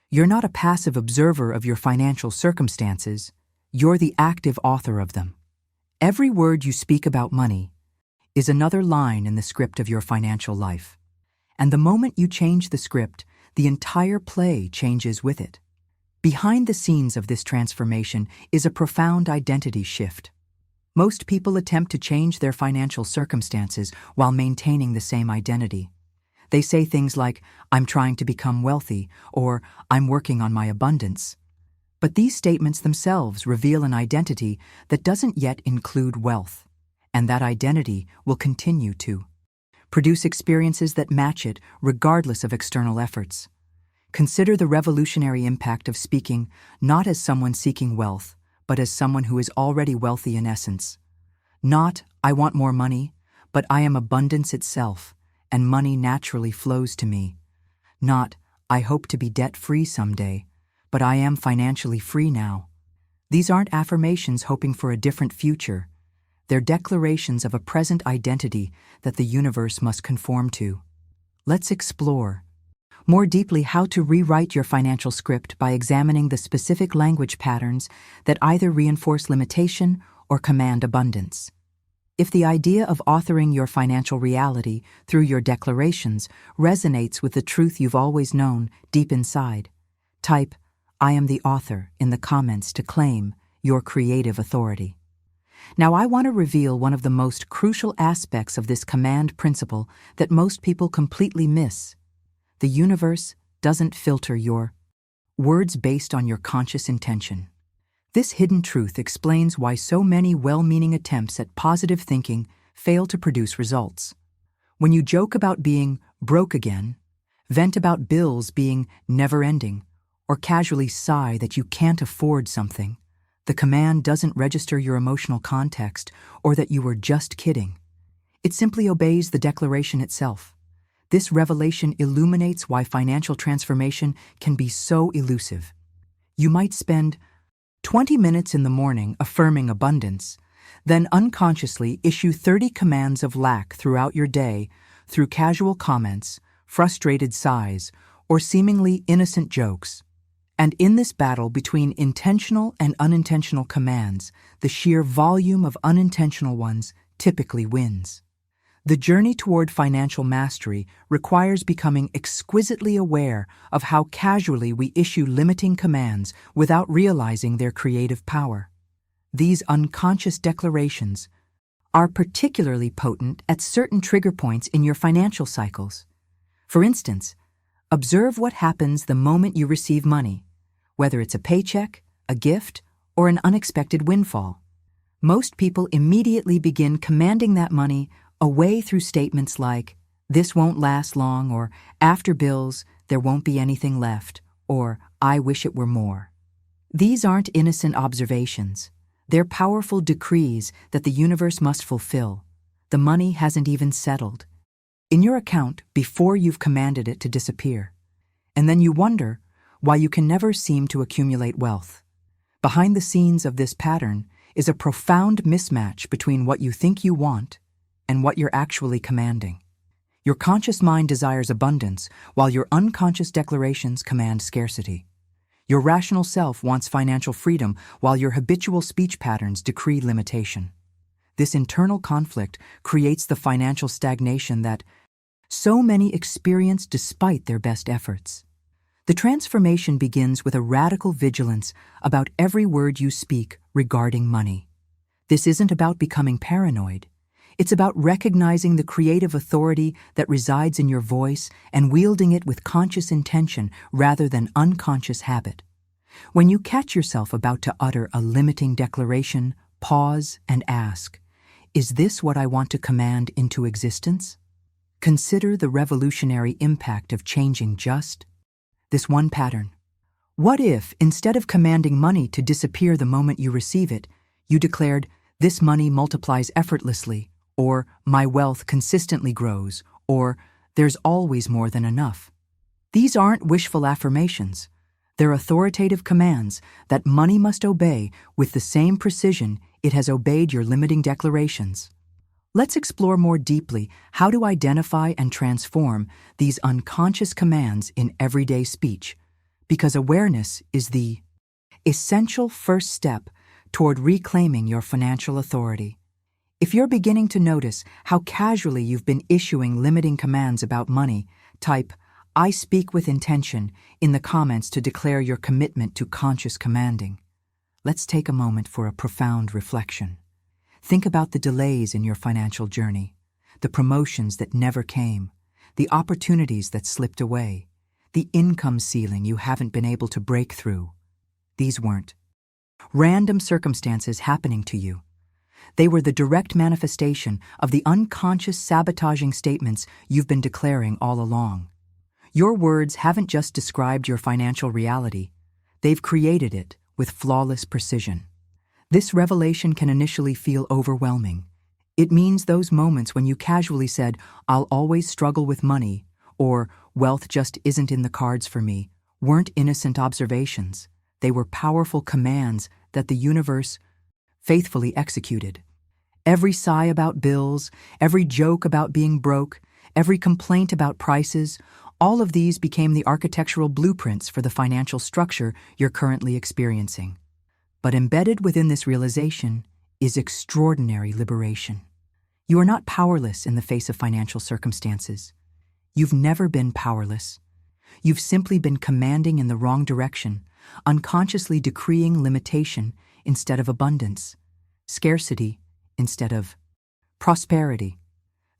A: You're not a passive observer of your financial circumstances, you're the active author of them. Every word you speak about money is another line in the script of your financial life. And the moment you change the script, the entire play changes with it. Behind the scenes of this transformation is a profound identity shift. Most people attempt to change their financial circumstances while maintaining the same identity. They say things like, "I'm trying to become wealthy," or "I'm working on my abundance." But these statements themselves reveal an identity that doesn't yet include wealth, and that identity will continue to produce experiences that match it regardless of external efforts. Consider the revolutionary impact of speaking not as someone seeking wealth, but as someone who is already wealthy in essence. Not, "I want more money," but "I am abundance itself, and money naturally flows to me." Not, "I hope to be debt-free someday," but "I am financially free now." These aren't affirmations hoping for a different future. They're declarations of a present identity that the universe must conform to. Let's explore more deeply how to rewrite your financial script by examining the specific language patterns that either reinforce limitation or command abundance. If the idea of authoring your financial reality through your declarations resonates with the truth you've always known deep inside, type "I am the author" in the comments to claim your creative authority. Now, I want to reveal one of the most crucial aspects of this command principle that most people completely miss. The universe doesn't filter your words based on your conscious intention. This hidden truth explains why so many well-meaning attempts at positive thinking fail to produce results. When you joke about being broke again, vent about bills being never-ending, or casually sigh that you can't afford something, the command doesn't register your emotional context or that you were just kidding. It simply obeys the declaration itself. This revelation illuminates why financial transformation can be so elusive. You might spend 20 minutes in the morning affirming abundance, then unconsciously issue 30 commands of lack throughout your day through casual comments, frustrated sighs, or seemingly innocent jokes. And in this battle between intentional and unintentional commands, the sheer volume of unintentional ones typically wins. The journey toward financial mastery requires becoming exquisitely aware of how casually we issue limiting commands without realizing their creative power. These unconscious declarations are particularly potent at certain trigger points in your financial cycles. For instance, observe what happens the moment you receive money, whether it's a paycheck, a gift, or an unexpected windfall. Most people immediately begin commanding that money away through statements like, "This won't last long," or "After bills, there won't be anything left," or "I wish it were more." These aren't innocent observations. They're powerful decrees that the universe must fulfill. The money hasn't even settled in your account before you've commanded it to disappear. And then you wonder why you can never seem to accumulate wealth. Behind the scenes of this pattern is a profound mismatch between what you think you want and what you're actually commanding. Your conscious mind desires abundance, while your unconscious declarations command scarcity. Your rational self wants financial freedom, while your habitual speech patterns decree limitation. This internal conflict creates the financial stagnation that so many experience despite their best efforts. The transformation begins with a radical vigilance about every word you speak regarding money. This isn't about becoming paranoid. It's about recognizing the creative authority that resides in your voice and wielding it with conscious intention rather than unconscious habit. When you catch yourself about to utter a limiting declaration, pause and ask, "Is this what I want to command into existence?" Consider the revolutionary impact of changing just this one pattern. What if, instead of commanding money to disappear the moment you receive it, you declared, "This money multiplies effortlessly," or "My wealth consistently grows," or "There's always more than enough"? These aren't wishful affirmations. They're authoritative commands that money must obey with the same precision it has obeyed your limiting declarations. Let's explore more deeply how to identify and transform these unconscious commands in everyday speech, because awareness is the essential first step toward reclaiming your financial authority. If you're beginning to notice how casually you've been issuing limiting commands about money, type "I speak with intention" in the comments to declare your commitment to conscious commanding. Let's take a moment for a profound reflection. Think about the delays in your financial journey, the promotions that never came, the opportunities that slipped away, the income ceiling you haven't been able to break through. These weren't random circumstances happening to you. They were the direct manifestation of the unconscious sabotaging statements you've been declaring all along. Your words haven't just described your financial reality, they've created it with flawless precision. This revelation can initially feel overwhelming. It means those moments when you casually said, "I'll always struggle with money," or "Wealth just isn't in the cards for me," weren't innocent observations. They were powerful commands that the universe faithfully executed. Every sigh about bills, every joke about being broke, every complaint about prices, all of these became the architectural blueprints for the financial structure you're currently experiencing. But embedded within this realization is extraordinary liberation. You are not powerless in the face of financial circumstances. You've never been powerless. You've simply been commanding in the wrong direction, unconsciously decreeing limitation instead of abundance, scarcity instead of prosperity.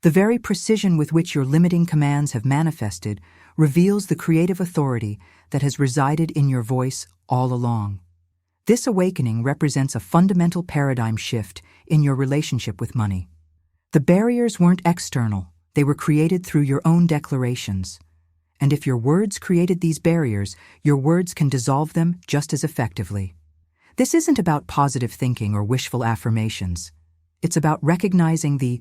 A: The very precision with which your limiting commands have manifested reveals the creative authority that has resided in your voice all along. This awakening represents a fundamental paradigm shift in your relationship with money. The barriers weren't external, they were created through your own declarations. And if your words created these barriers, your words can dissolve them just as effectively. This isn't about positive thinking or wishful affirmations. It's about recognizing the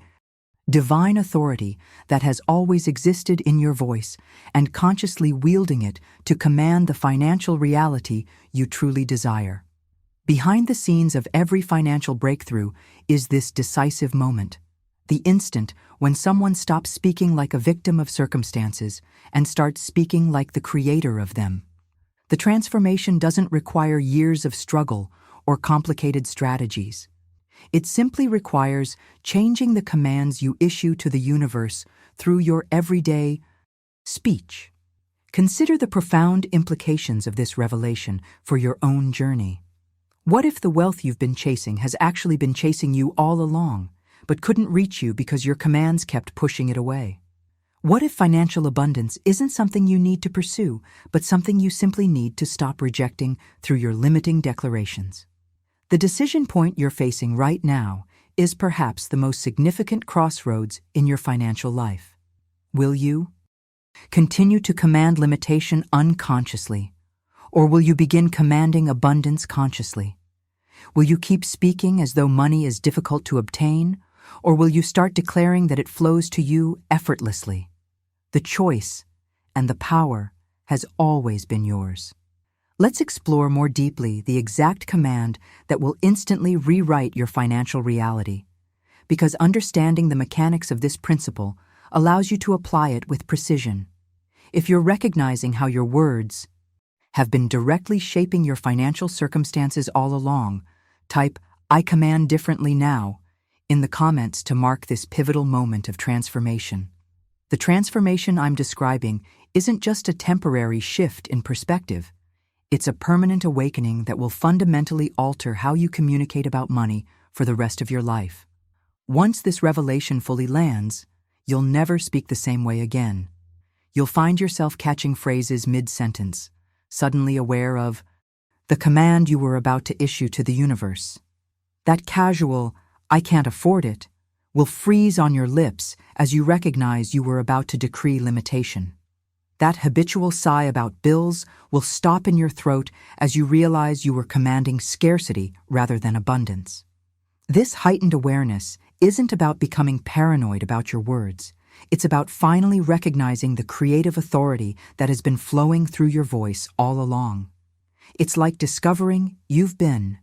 A: divine authority that has always existed in your voice and consciously wielding it to command the financial reality you truly desire. Behind the scenes of every financial breakthrough is this decisive moment, the instant when someone stops speaking like a victim of circumstances and starts speaking like the creator of them. The transformation doesn't require years of struggle or complicated strategies. It simply requires changing the commands you issue to the universe through your everyday speech. Consider the profound implications of this revelation for your own journey. What if the wealth you've been chasing has actually been chasing you all along, but couldn't reach you because your commands kept pushing it away? What if financial abundance isn't something you need to pursue, but something you simply need to stop rejecting through your limiting declarations? The decision point you're facing right now is perhaps the most significant crossroads in your financial life. Will you continue to command limitation unconsciously, or will you begin commanding abundance consciously? Will you keep speaking as though money is difficult to obtain, or will you start declaring that it flows to you effortlessly? The choice and the power has always been yours. Let's explore more deeply the exact command that will instantly rewrite your financial reality, because understanding the mechanics of this principle allows you to apply it with precision. If you're recognizing how your words have been directly shaping your financial circumstances all along, type "I command differently now" in the comments to mark this pivotal moment of transformation. The transformation I'm describing isn't just a temporary shift in perspective. It's a permanent awakening that will fundamentally alter how you communicate about money for the rest of your life. Once this revelation fully lands, you'll never speak the same way again. You'll find yourself catching phrases mid-sentence, suddenly aware of the command you were about to issue to the universe. That casual, "I can't afford it," will freeze on your lips as you recognize you were about to decree limitation. That habitual sigh about bills will stop in your throat as you realize you were commanding scarcity rather than abundance. This heightened awareness isn't about becoming paranoid about your words. It's about finally recognizing the creative authority that has been flowing through your voice all along. It's like discovering you've been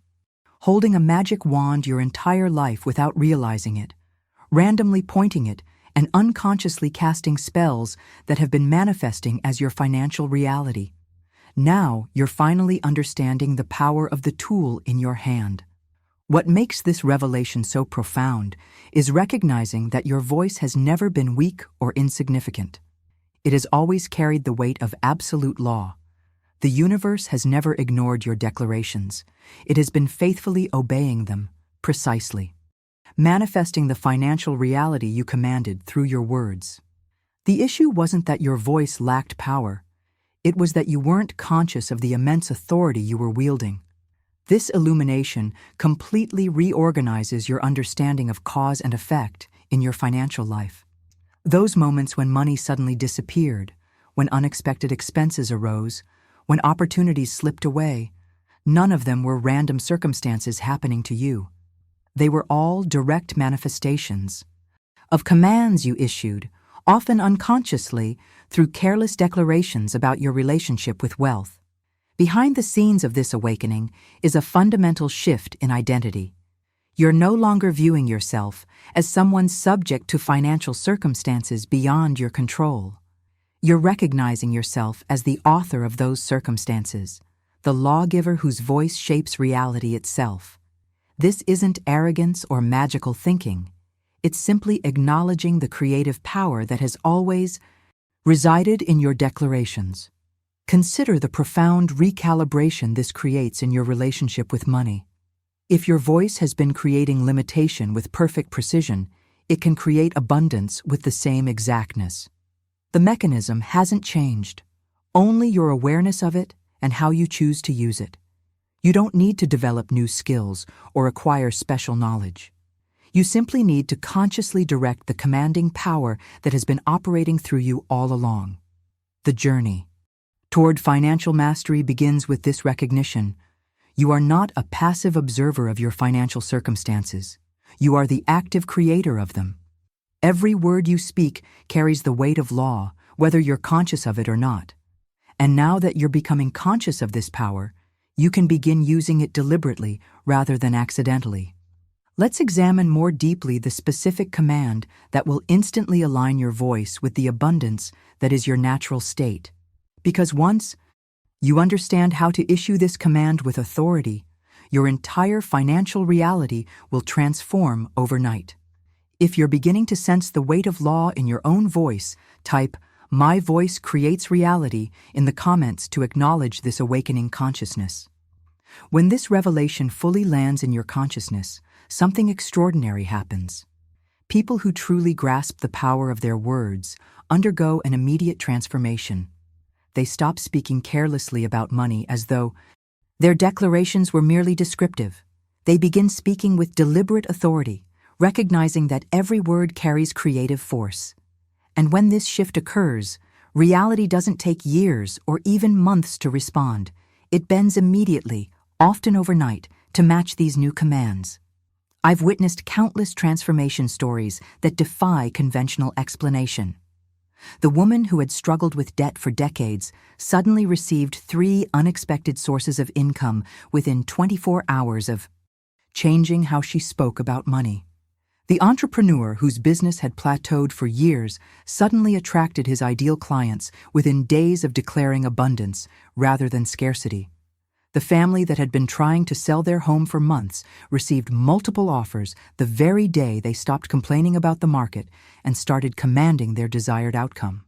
A: holding a magic wand your entire life without realizing it, randomly pointing it and unconsciously casting spells that have been manifesting as your financial reality. Now you're finally understanding the power of the tool in your hand. What makes this revelation so profound is recognizing that your voice has never been weak or insignificant. It has always carried the weight of absolute law. The universe has never ignored your declarations. It has been faithfully obeying them, precisely, manifesting the financial reality you commanded through your words. The issue wasn't that your voice lacked power. It was that you weren't conscious of the immense authority you were wielding. This illumination completely reorganizes your understanding of cause and effect in your financial life. Those moments when money suddenly disappeared, when unexpected expenses arose, when opportunities slipped away, none of them were random circumstances happening to you. They were all direct manifestations of commands you issued, often unconsciously, through careless declarations about your relationship with wealth. Behind the scenes of this awakening is a fundamental shift in identity. You're no longer viewing yourself as someone subject to financial circumstances beyond your control. You're recognizing yourself as the author of those circumstances, the lawgiver whose voice shapes reality itself. This isn't arrogance or magical thinking. It's simply acknowledging the creative power that has always resided in your declarations. Consider the profound recalibration this creates in your relationship with money. If your voice has been creating limitation with perfect precision, it can create abundance with the same exactness. The mechanism hasn't changed, only your awareness of it and how you choose to use it. You don't need to develop new skills or acquire special knowledge. You simply need to consciously direct the commanding power that has been operating through you all along. The journey toward financial mastery begins with this recognition. You are not a passive observer of your financial circumstances. You are the active creator of them. Every word you speak carries the weight of law, whether you're conscious of it or not. And now that you're becoming conscious of this power, you can begin using it deliberately rather than accidentally. Let's examine more deeply the specific command that will instantly align your voice with the abundance that is your natural state. Because once you understand how to issue this command with authority, your entire financial reality will transform overnight. If you're beginning to sense the weight of law in your own voice, type "My voice creates reality" in the comments to acknowledge this awakening consciousness. When this revelation fully lands in your consciousness, something extraordinary happens. People who truly grasp the power of their words undergo an immediate transformation. They stop speaking carelessly about money as though their declarations were merely descriptive. They begin speaking with deliberate authority, recognizing that every word carries creative force. And when this shift occurs, reality doesn't take years or even months to respond. It bends immediately, often overnight, to match these new commands. I've witnessed countless transformation stories that defy conventional explanation. The woman who had struggled with debt for decades suddenly received 3 unexpected sources of income within 24 hours of changing how she spoke about money. The entrepreneur whose business had plateaued for years suddenly attracted his ideal clients within days of declaring abundance rather than scarcity. The family that had been trying to sell their home for months received multiple offers the very day they stopped complaining about the market and started commanding their desired outcome.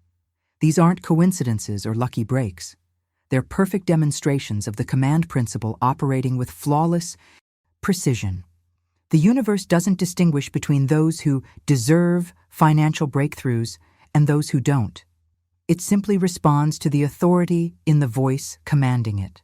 A: These aren't coincidences or lucky breaks. They're perfect demonstrations of the command principle operating with flawless precision. The universe doesn't distinguish between those who deserve financial breakthroughs and those who don't. It simply responds to the authority in the voice commanding it.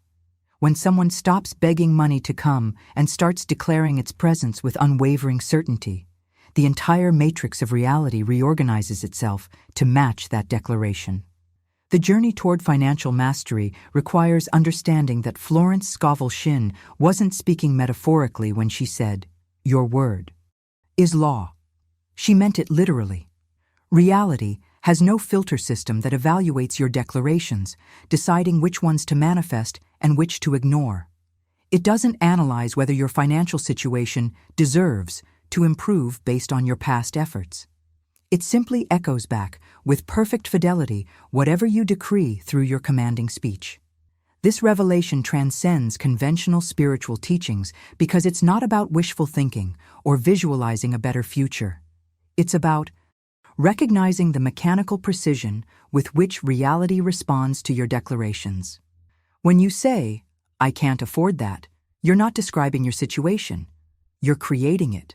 A: When someone stops begging money to come and starts declaring its presence with unwavering certainty, the entire matrix of reality reorganizes itself to match that declaration. The journey toward financial mastery requires understanding that Florence Scovel Shinn wasn't speaking metaphorically when she said, "Your word is law." She meant it literally. Reality has no filter system that evaluates your declarations, deciding which ones to manifest and which to ignore. It doesn't analyze whether your financial situation deserves to improve based on your past efforts. It simply echoes back, with perfect fidelity, whatever you decree through your commanding speech. This revelation transcends conventional spiritual teachings because it's not about wishful thinking or visualizing a better future. It's about recognizing the mechanical precision with which reality responds to your declarations. When you say, "I can't afford that," you're not describing your situation. You're creating it.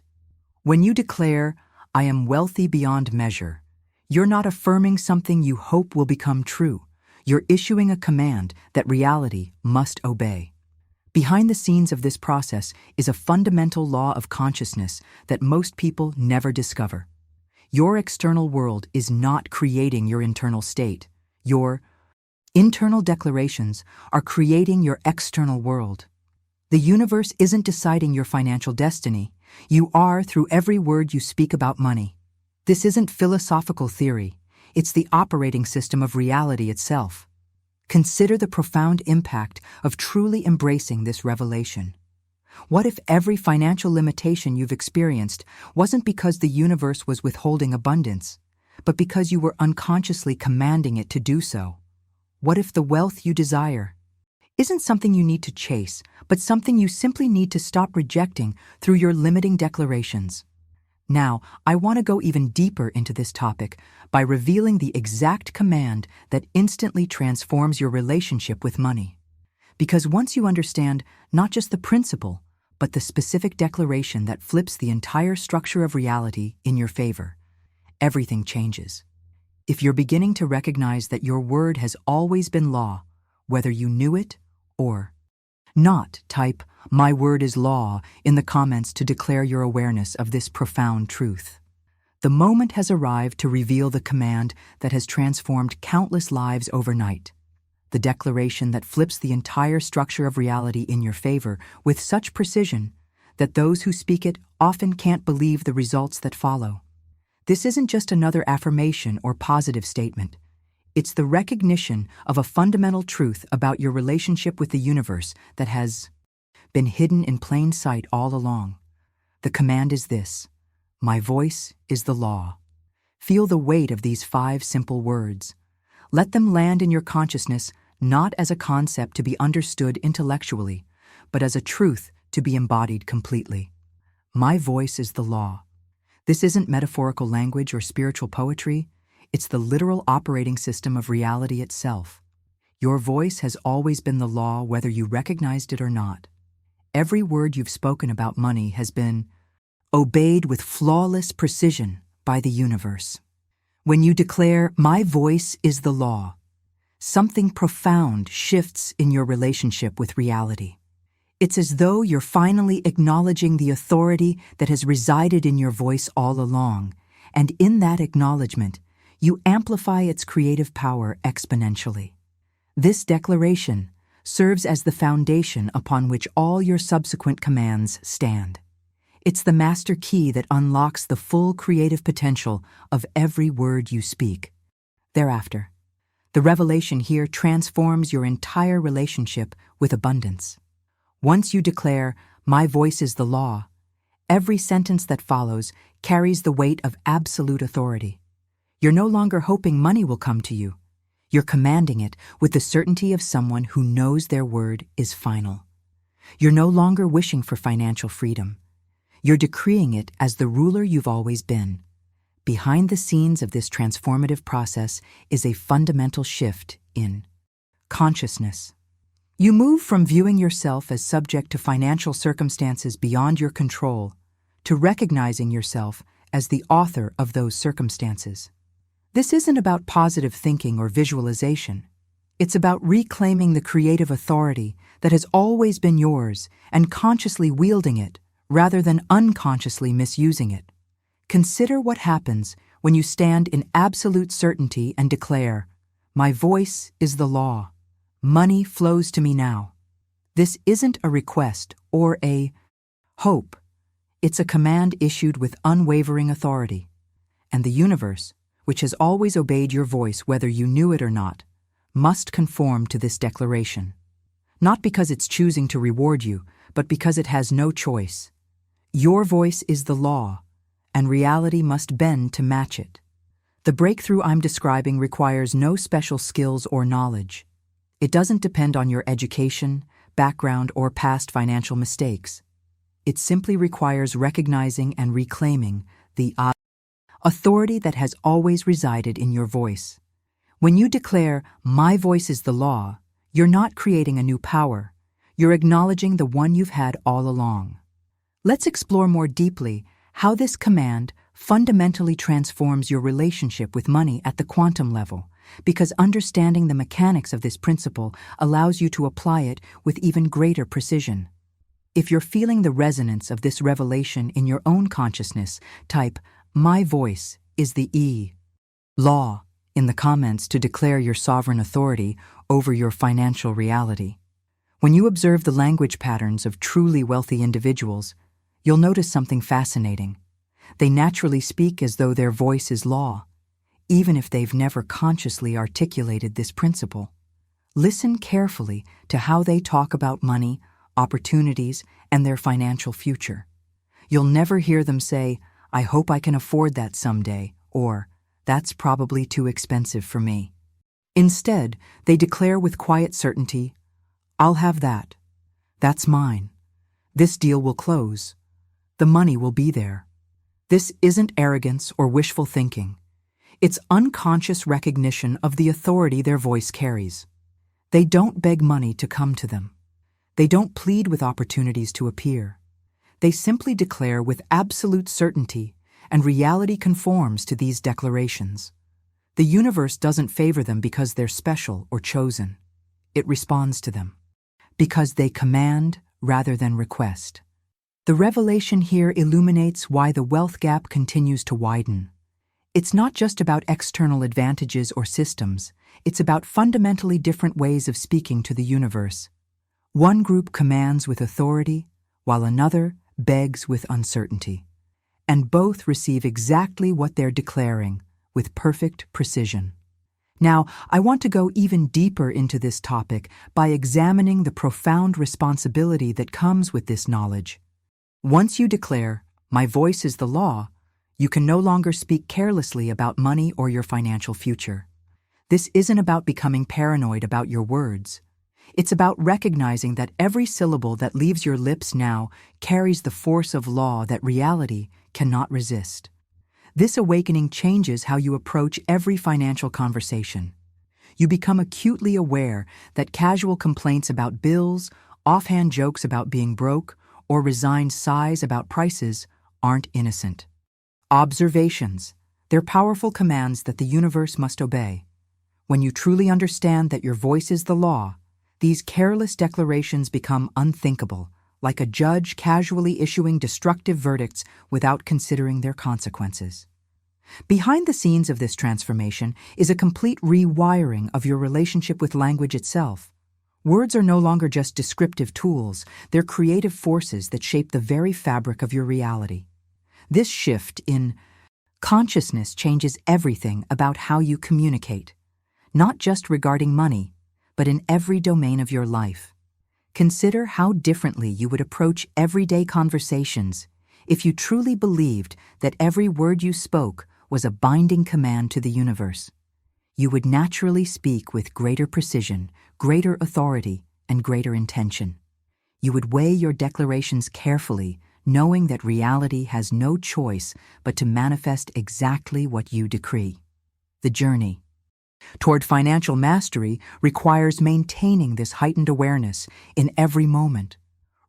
A: When you declare, "I am wealthy beyond measure," you're not affirming something you hope will become true. You're issuing a command that reality must obey. Behind the scenes of this process is a fundamental law of consciousness that most people never discover. Your external world is not creating your internal state. Your internal declarations are creating your external world. The universe isn't deciding your financial destiny. You are through every word you speak about money. This isn't philosophical theory. It's the operating system of reality itself. Consider the profound impact of truly embracing this revelation. What if every financial limitation you've experienced wasn't because the universe was withholding abundance, but because you were unconsciously commanding it to do so? What if the wealth you desire isn't something you need to chase, but something you simply need to stop rejecting through your limiting declarations? Now, I want to go even deeper into this topic by revealing the exact command that instantly transforms your relationship with money. Because once you understand not just the principle, but the specific declaration that flips the entire structure of reality in your favor, everything changes. If you're beginning to recognize that your word has always been law, whether you knew it or not, type "My word is law" in the comments to declare your awareness of this profound truth. The moment has arrived to reveal the command that has transformed countless lives overnight. The declaration that flips the entire structure of reality in your favor with such precision that those who speak it often can't believe the results that follow. This isn't just another affirmation or positive statement. It's the recognition of a fundamental truth about your relationship with the universe that has been hidden in plain sight all along. The command is this: my voice is the law. Feel the weight of these 5 simple words. Let them land in your consciousness not as a concept to be understood intellectually, but as a truth to be embodied completely. My voice is the law. This isn't metaphorical language or spiritual poetry. It's the literal operating system of reality itself. Your voice has always been the law, whether you recognized it or not. Every word you've spoken about money has been obeyed with flawless precision by the universe. When you declare, "My voice is the law," something profound shifts in your relationship with reality. It's as though you're finally acknowledging the authority that has resided in your voice all along, and in that acknowledgement, you amplify its creative power exponentially. This declaration serves as the foundation upon which all your subsequent commands stand. It's the master key that unlocks the full creative potential of every word you speak. Thereafter, the revelation here transforms your entire relationship with abundance. Once you declare, "My voice is the law," every sentence that follows carries the weight of absolute authority. You're no longer hoping money will come to you. You're commanding it with the certainty of someone who knows their word is final. You're no longer wishing for financial freedom. You're decreeing it as the ruler you've always been. Behind the scenes of this transformative process is a fundamental shift in consciousness. You move from viewing yourself as subject to financial circumstances beyond your control to recognizing yourself as the author of those circumstances. This isn't about positive thinking or visualization. It's about reclaiming the creative authority that has always been yours and consciously wielding it rather than unconsciously misusing it. Consider what happens when you stand in absolute certainty and declare, "My voice is the law. Money flows to me now." This isn't a request or a hope. It's a command issued with unwavering authority. And the universe, which has always obeyed your voice whether you knew it or not, must conform to this declaration. Not because it's choosing to reward you, but because it has no choice. Your voice is the law, and reality must bend to match it. The breakthrough I'm describing requires no special skills or knowledge. It doesn't depend on your education, background, or past financial mistakes. It simply requires recognizing and reclaiming the authority that has always resided in your voice. When you declare, "My voice is the law," you're not creating a new power. You're acknowledging the one you've had all along. Let's explore more deeply how this command fundamentally transforms your relationship with money at the quantum level, because understanding the mechanics of this principle allows you to apply it with even greater precision. If you're feeling the resonance of this revelation in your own consciousness, type, "My voice is the law," in the comments to declare your sovereign authority over your financial reality. When you observe the language patterns of truly wealthy individuals, you'll notice something fascinating. They naturally speak as though their voice is law, even if they've never consciously articulated this principle. Listen carefully to how they talk about money, opportunities, and their financial future. You'll never hear them say, "I hope I can afford that someday," or "That's probably too expensive for me." Instead, they declare with quiet certainty, "I'll have that. That's mine. This deal will close. The money will be there." This isn't arrogance or wishful thinking. It's unconscious recognition of the authority their voice carries. They don't beg money to come to them. They don't plead with opportunities to appear. They simply declare with absolute certainty, and reality conforms to these declarations. The universe doesn't favor them because they're special or chosen. It responds to them because they command rather than request. The revelation here illuminates why the wealth gap continues to widen. It's not just about external advantages or systems. It's about fundamentally different ways of speaking to the universe. One group commands with authority, while another begs with uncertainty. And both receive exactly what they're declaring, with perfect precision. Now, I want to go even deeper into this topic by examining the profound responsibility that comes with this knowledge. Once you declare, "My voice is the law," you can no longer speak carelessly about money or your financial future. This isn't about becoming paranoid about your words. It's about recognizing that every syllable that leaves your lips now carries the force of law that reality cannot resist. This awakening changes how you approach every financial conversation. You become acutely aware that casual complaints about bills, offhand jokes about being broke, or resigned sighs about prices aren't innocent. Observations. They're powerful commands that the universe must obey. When you truly understand that your voice is the law, these careless declarations become unthinkable, like a judge casually issuing destructive verdicts without considering their consequences. Behind the scenes of this transformation is a complete rewiring of your relationship with language itself. Words are no longer just descriptive tools, they're creative forces that shape the very fabric of your reality. This shift in consciousness changes everything about how you communicate, not just regarding money, but in every domain of your life. Consider how differently you would approach everyday conversations if you truly believed that every word you spoke was a binding command to the universe. You would naturally speak with greater precision, greater authority, and greater intention. You would weigh your declarations carefully, knowing that reality has no choice but to manifest exactly what you decree. The journey toward financial mastery requires maintaining this heightened awareness in every moment.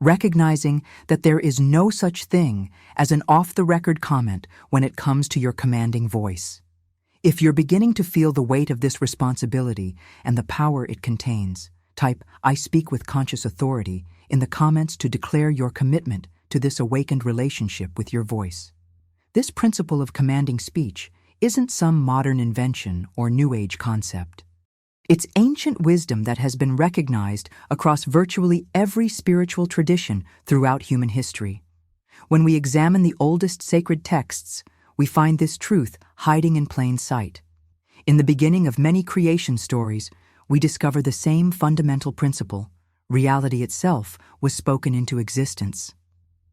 A: recognizing that there is no such thing as an off-the-record comment when it comes to your commanding voice. If you're beginning to feel the weight of this responsibility and the power it contains, type "I speak with conscious authority" in the comments to declare your commitment to this awakened relationship with your voice. This principle of commanding speech isn't some modern invention or New Age concept. It's ancient wisdom that has been recognized across virtually every spiritual tradition throughout human history. When we examine the oldest sacred texts, we find this truth hiding in plain sight. In the beginning of many creation stories, we discover the same fundamental principle. Reality itself was spoken into existence.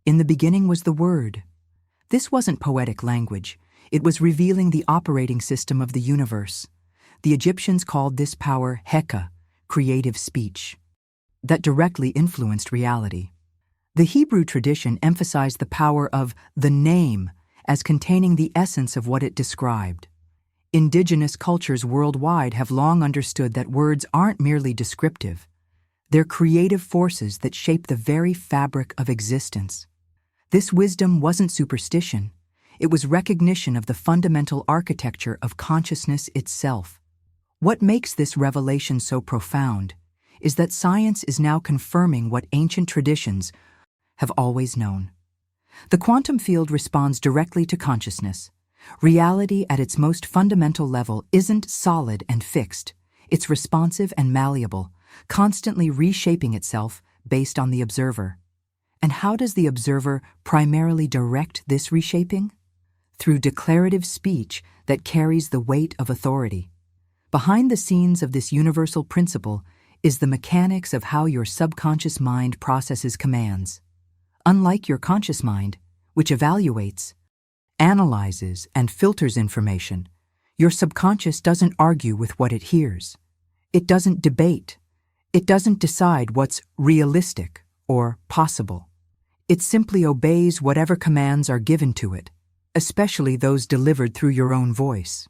A: In the beginning was the Word. This wasn't poetic language. It was revealing the operating system of the universe. The Egyptians called this power Heka, creative speech, that directly influenced reality. The Hebrew tradition emphasized the power of the name as containing the essence of what it described. Indigenous cultures worldwide have long understood that words aren't merely descriptive. They're creative forces that shape the very fabric of existence. This wisdom wasn't superstition. It was recognition of the fundamental architecture of consciousness itself. What makes this revelation so profound is that science is now confirming what ancient traditions have always known. The quantum field responds directly to consciousness. Reality at its most fundamental level isn't solid and fixed. It's responsive and malleable, constantly reshaping itself based on the observer. And how does the observer primarily direct this reshaping? Through declarative speech that carries the weight of authority. Behind the scenes of this universal principle is the mechanics of how your subconscious mind processes commands. Unlike your conscious mind, which evaluates, analyzes, and filters information, your subconscious doesn't argue with what it hears. It doesn't debate. It doesn't decide what's realistic or possible. It simply obeys whatever commands are given to it, especially those delivered through your own voice.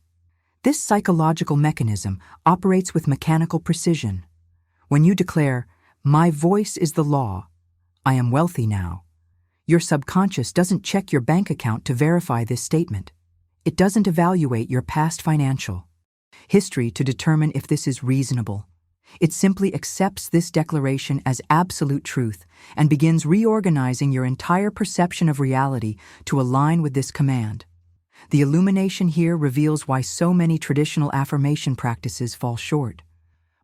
A: This psychological mechanism operates with mechanical precision. When you declare, "My voice is the law, I am wealthy now," your subconscious doesn't check your bank account to verify this statement. It doesn't evaluate your past financial history to determine if this is reasonable. It simply accepts this declaration as absolute truth and begins reorganizing your entire perception of reality to align with this command. The illumination here reveals why so many traditional affirmation practices fall short.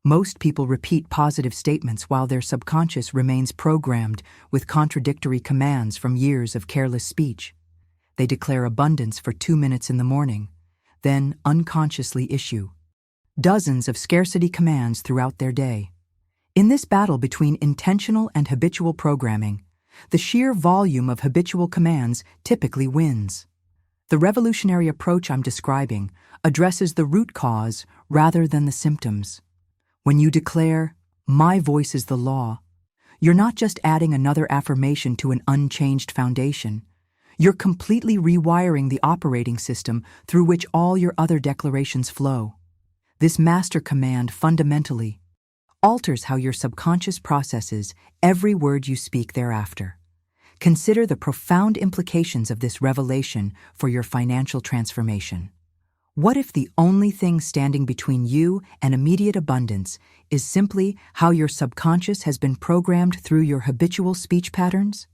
A: Most people repeat positive statements while their subconscious remains programmed with contradictory commands from years of careless speech. They declare abundance for 2 minutes in the morning, then unconsciously issue dozens of scarcity commands throughout their day. In this battle between intentional and habitual programming, the sheer volume of habitual commands typically wins. The revolutionary approach I'm describing addresses the root cause rather than the symptoms. When you declare, "My voice is the law," you're not just adding another affirmation to an unchanged foundation. You're completely rewiring the operating system through which all your other declarations flow. This master command fundamentally alters how your subconscious processes every word you speak thereafter. Consider the profound implications of this revelation for your financial transformation. What if the only thing standing between you and immediate abundance is simply how your subconscious has been programmed through your habitual speech patterns?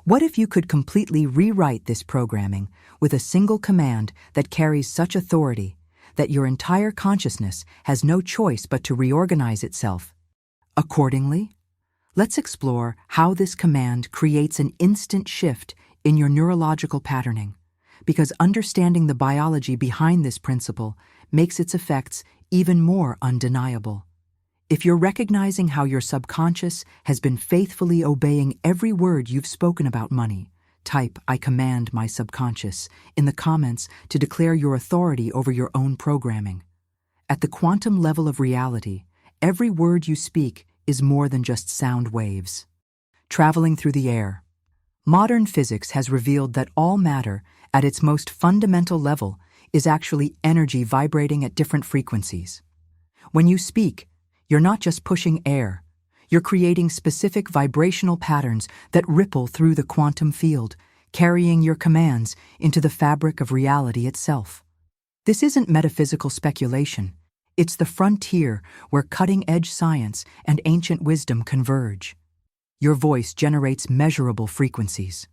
A: What if you could completely rewrite this programming with a single command that carries such authority that your entire consciousness has no choice but to reorganize itself accordingly? Let's explore how this command creates an instant shift in your neurological patterning, because understanding the biology behind this principle makes its effects even more undeniable. If you're recognizing how your subconscious has been faithfully obeying every word you've spoken about money, type "I command my subconscious" in the comments to declare your authority over your own programming. At the quantum level of reality, every word you speak is more than just sound waves traveling through the air. Modern physics has revealed that all matter, at its most fundamental level, is actually energy vibrating at different frequencies. When you speak, you're not just pushing air, You're creating specific vibrational patterns that ripple through the quantum field, carrying your commands into the fabric of reality itself. This isn't metaphysical speculation. It's the frontier where cutting-edge science and ancient wisdom converge. Your voice generates measurable frequencies.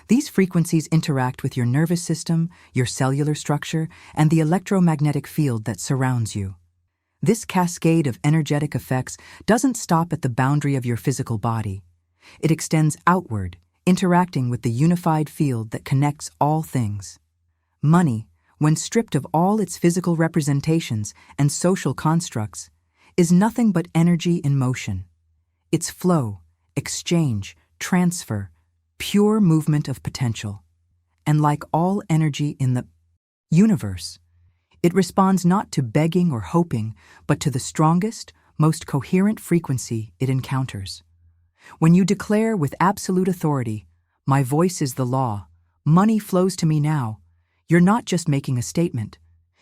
A: These frequencies interact with your nervous system, your cellular structure, and the electromagnetic field that surrounds you. This cascade of energetic effects doesn't stop at the boundary of your physical body. It extends outward, interacting with the unified field that connects all things. Money, when stripped of all its physical representations and social constructs, is nothing but energy in motion. It's flow, exchange, transfer, pure movement of potential. And like all energy in the universe, it responds not to begging or hoping, but to the strongest, most coherent frequency it encounters. When you declare with absolute authority, "My voice is the law, money flows to me now," you're not just making a statement.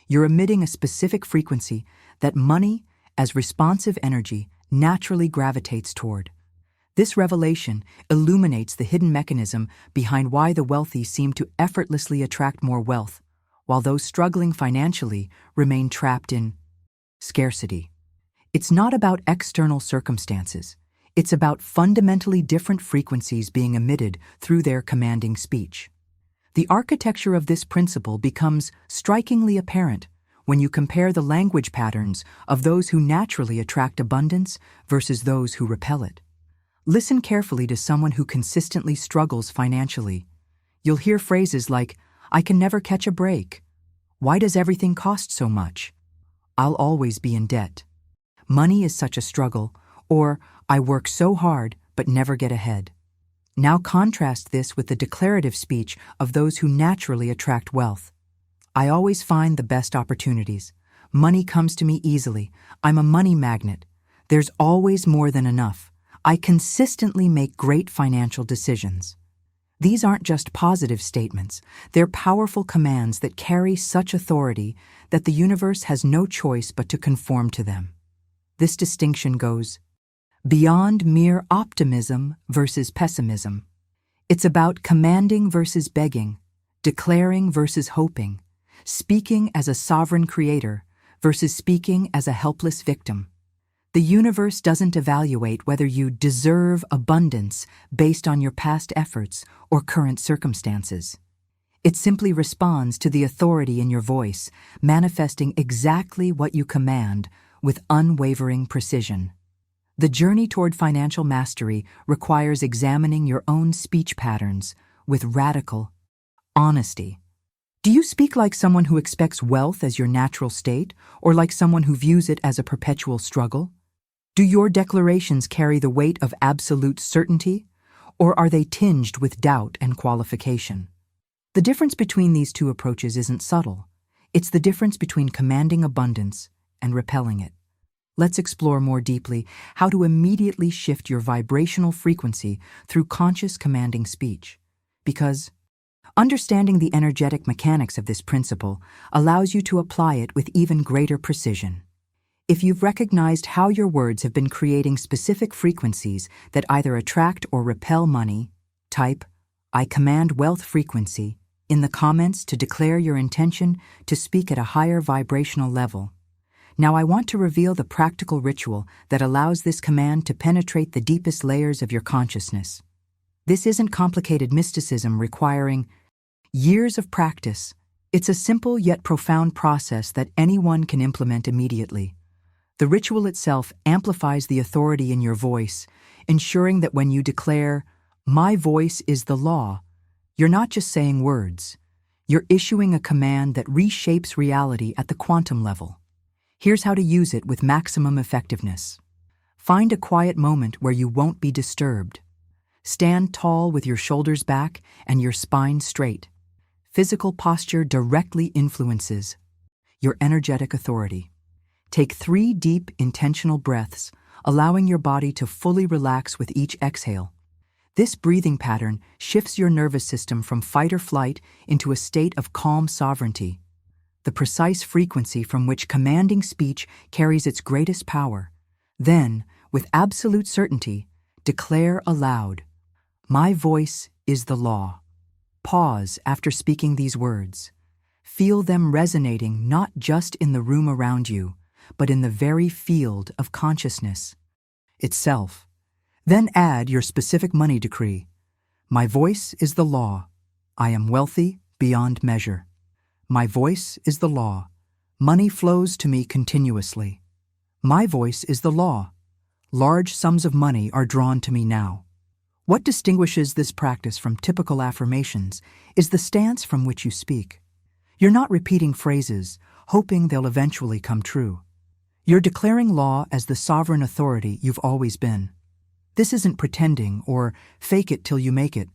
A: You're emitting a specific frequency that money, as responsive energy, naturally gravitates toward. This revelation illuminates the hidden mechanism behind why the wealthy seem to effortlessly attract more wealth, while those struggling financially remain trapped in scarcity. It's not about external circumstances. It's about fundamentally different frequencies being emitted through their commanding speech. The architecture of this principle becomes strikingly apparent when you compare the language patterns of those who naturally attract abundance versus those who repel it. Listen carefully to someone who consistently struggles financially. You'll hear phrases like, "I can never catch a break," "Why does everything cost so much?" "I'll always be in debt," "Money is such a struggle," or "I work so hard but never get ahead." Now contrast this with the declarative speech of those who naturally attract wealth. "I always find the best opportunities. Money comes to me easily. I'm a money magnet. There's always more than enough. I consistently make great financial decisions." These aren't just positive statements. They're powerful commands that carry such authority that the universe has no choice but to conform to them. This distinction goes beyond mere optimism versus pessimism. It's about commanding versus begging, declaring versus hoping, speaking as a sovereign creator versus speaking as a helpless victim. The universe doesn't evaluate whether you deserve abundance based on your past efforts or current circumstances. It simply responds to the authority in your voice, manifesting exactly what you command with unwavering precision. The journey toward financial mastery requires examining your own speech patterns with radical honesty. Do you speak like someone who expects wealth as your natural state, or like someone who views it as a perpetual struggle? Do your declarations carry the weight of absolute certainty, or are they tinged with doubt and qualification? The difference between these two approaches isn't subtle. It's the difference between commanding abundance and repelling it. Let's explore more deeply how to immediately shift your vibrational frequency through conscious commanding speech. Because understanding the energetic mechanics of this principle allows you to apply it with even greater precision. If you've recognized how your words have been creating specific frequencies that either attract or repel money, type "I command wealth" frequency in the comments to declare your intention to speak at a higher vibrational level. Now I want to reveal the practical ritual that allows this command to penetrate the deepest layers of your consciousness. This isn't complicated mysticism requiring years of practice. It's a simple yet profound process that anyone can implement immediately. The ritual itself amplifies the authority in your voice, ensuring that when you declare, "My voice is the law," you're not just saying words. You're issuing a command that reshapes reality at the quantum level. Here's how to use it with maximum effectiveness. Find a quiet moment where you won't be disturbed. Stand tall with your shoulders back and your spine straight. Physical posture directly influences your energetic authority. Take 3 deep, intentional breaths, allowing your body to fully relax with each exhale. This breathing pattern shifts your nervous system from fight or flight into a state of calm sovereignty, the precise frequency from which commanding speech carries its greatest power. Then, with absolute certainty, declare aloud, "My voice is the law." Pause after speaking these words. Feel them resonating not just in the room around you, but in the very field of consciousness itself. Then add your specific money decree. My voice is the law. I am wealthy beyond measure. My voice is the law. Money flows to me continuously. My voice is the law. Large sums of money are drawn to me now. What distinguishes this practice from typical affirmations is the stance from which you speak. You're not repeating phrases, hoping they'll eventually come true. You're declaring law as the sovereign authority you've always been. This isn't pretending or fake it till you make it.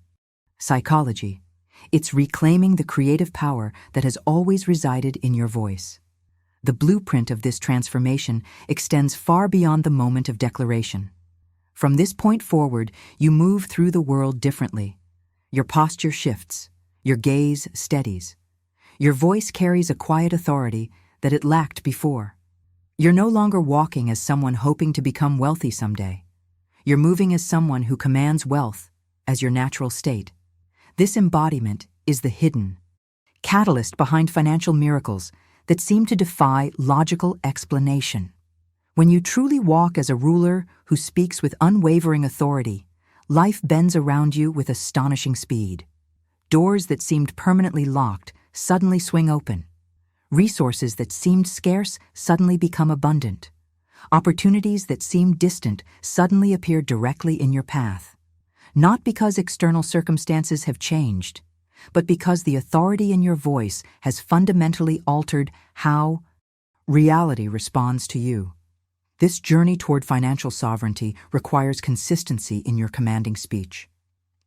A: Psychology. It's reclaiming the creative power that has always resided in your voice. The blueprint of this transformation extends far beyond the moment of declaration. From this point forward, you move through the world differently. Your posture shifts. Your gaze steadies. Your voice carries a quiet authority that it lacked before. You're no longer walking as someone hoping to become wealthy someday. You're moving as someone who commands wealth as your natural state. This embodiment is the hidden catalyst behind financial miracles that seem to defy logical explanation. When you truly walk as a ruler who speaks with unwavering authority, life bends around you with astonishing speed. Doors that seemed permanently locked suddenly swing open. Resources that seemed scarce suddenly become abundant. Opportunities that seemed distant suddenly appear directly in your path. Not because external circumstances have changed, but because the authority in your voice has fundamentally altered how reality responds to you. This journey toward financial sovereignty requires consistency in your commanding speech.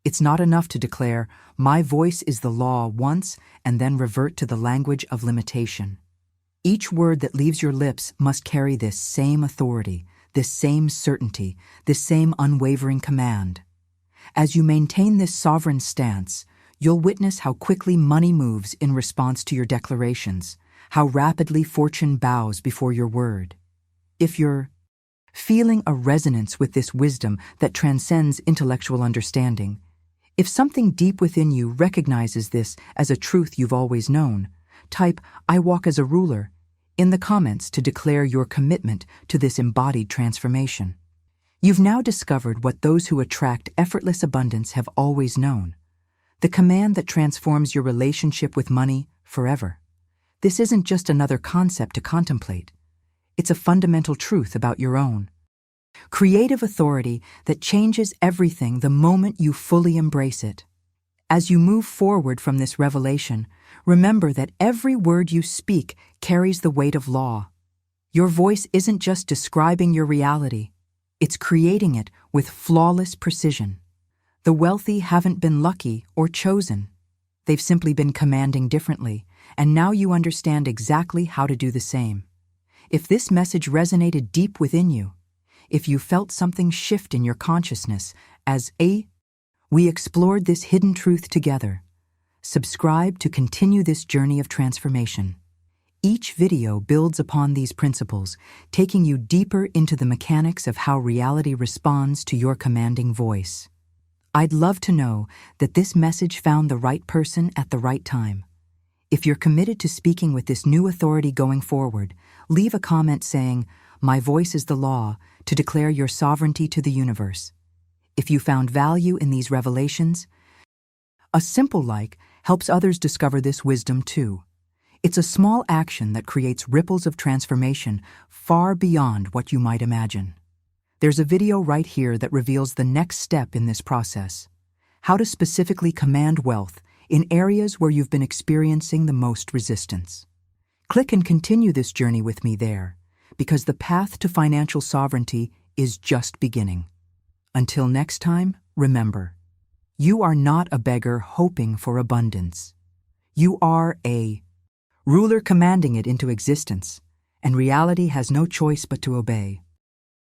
A: It's not enough to declare, "My voice is the law" once and then revert to the language of limitation. Each word that leaves your lips must carry this same authority, this same certainty, this same unwavering command. As you maintain this sovereign stance, you'll witness how quickly money moves in response to your declarations, how rapidly fortune bows before your word. If you're feeling a resonance with this wisdom that transcends intellectual understanding, if something deep within you recognizes this as a truth you've always known, type "I walk as a ruler" in the comments to declare your commitment to this embodied transformation. You've now discovered what those who attract effortless abundance have always known, the command that transforms your relationship with money forever. This isn't just another concept to contemplate. It's a fundamental truth about your own creative authority that changes everything the moment you fully embrace it. As you move forward from this revelation, remember that every word you speak carries the weight of law. Your voice isn't just describing your reality, it's creating it with flawless precision. The wealthy haven't been lucky or chosen. They've simply been commanding differently, and now you understand exactly how to do the same. If this message resonated deep within you, if you felt something shift in your consciousness as we explored this hidden truth together, subscribe to continue this journey of transformation. Each video builds upon these principles, taking you deeper into the mechanics of how reality responds to your commanding voice. I'd love to know that this message found the right person at the right time. If you're committed to speaking with this new authority going forward, leave a comment saying, "My voice is the law," to declare your sovereignty to the universe. If you found value in these revelations, a simple like helps others discover this wisdom too. It's a small action that creates ripples of transformation far beyond what you might imagine. There's a video right here that reveals the next step in this process: how to specifically command wealth in areas where you've been experiencing the most resistance. Click and continue this journey with me there, because the path to financial sovereignty is just beginning. Until next time, remember, you are not a beggar hoping for abundance. You are a ruler commanding it into existence, and reality has no choice but to obey.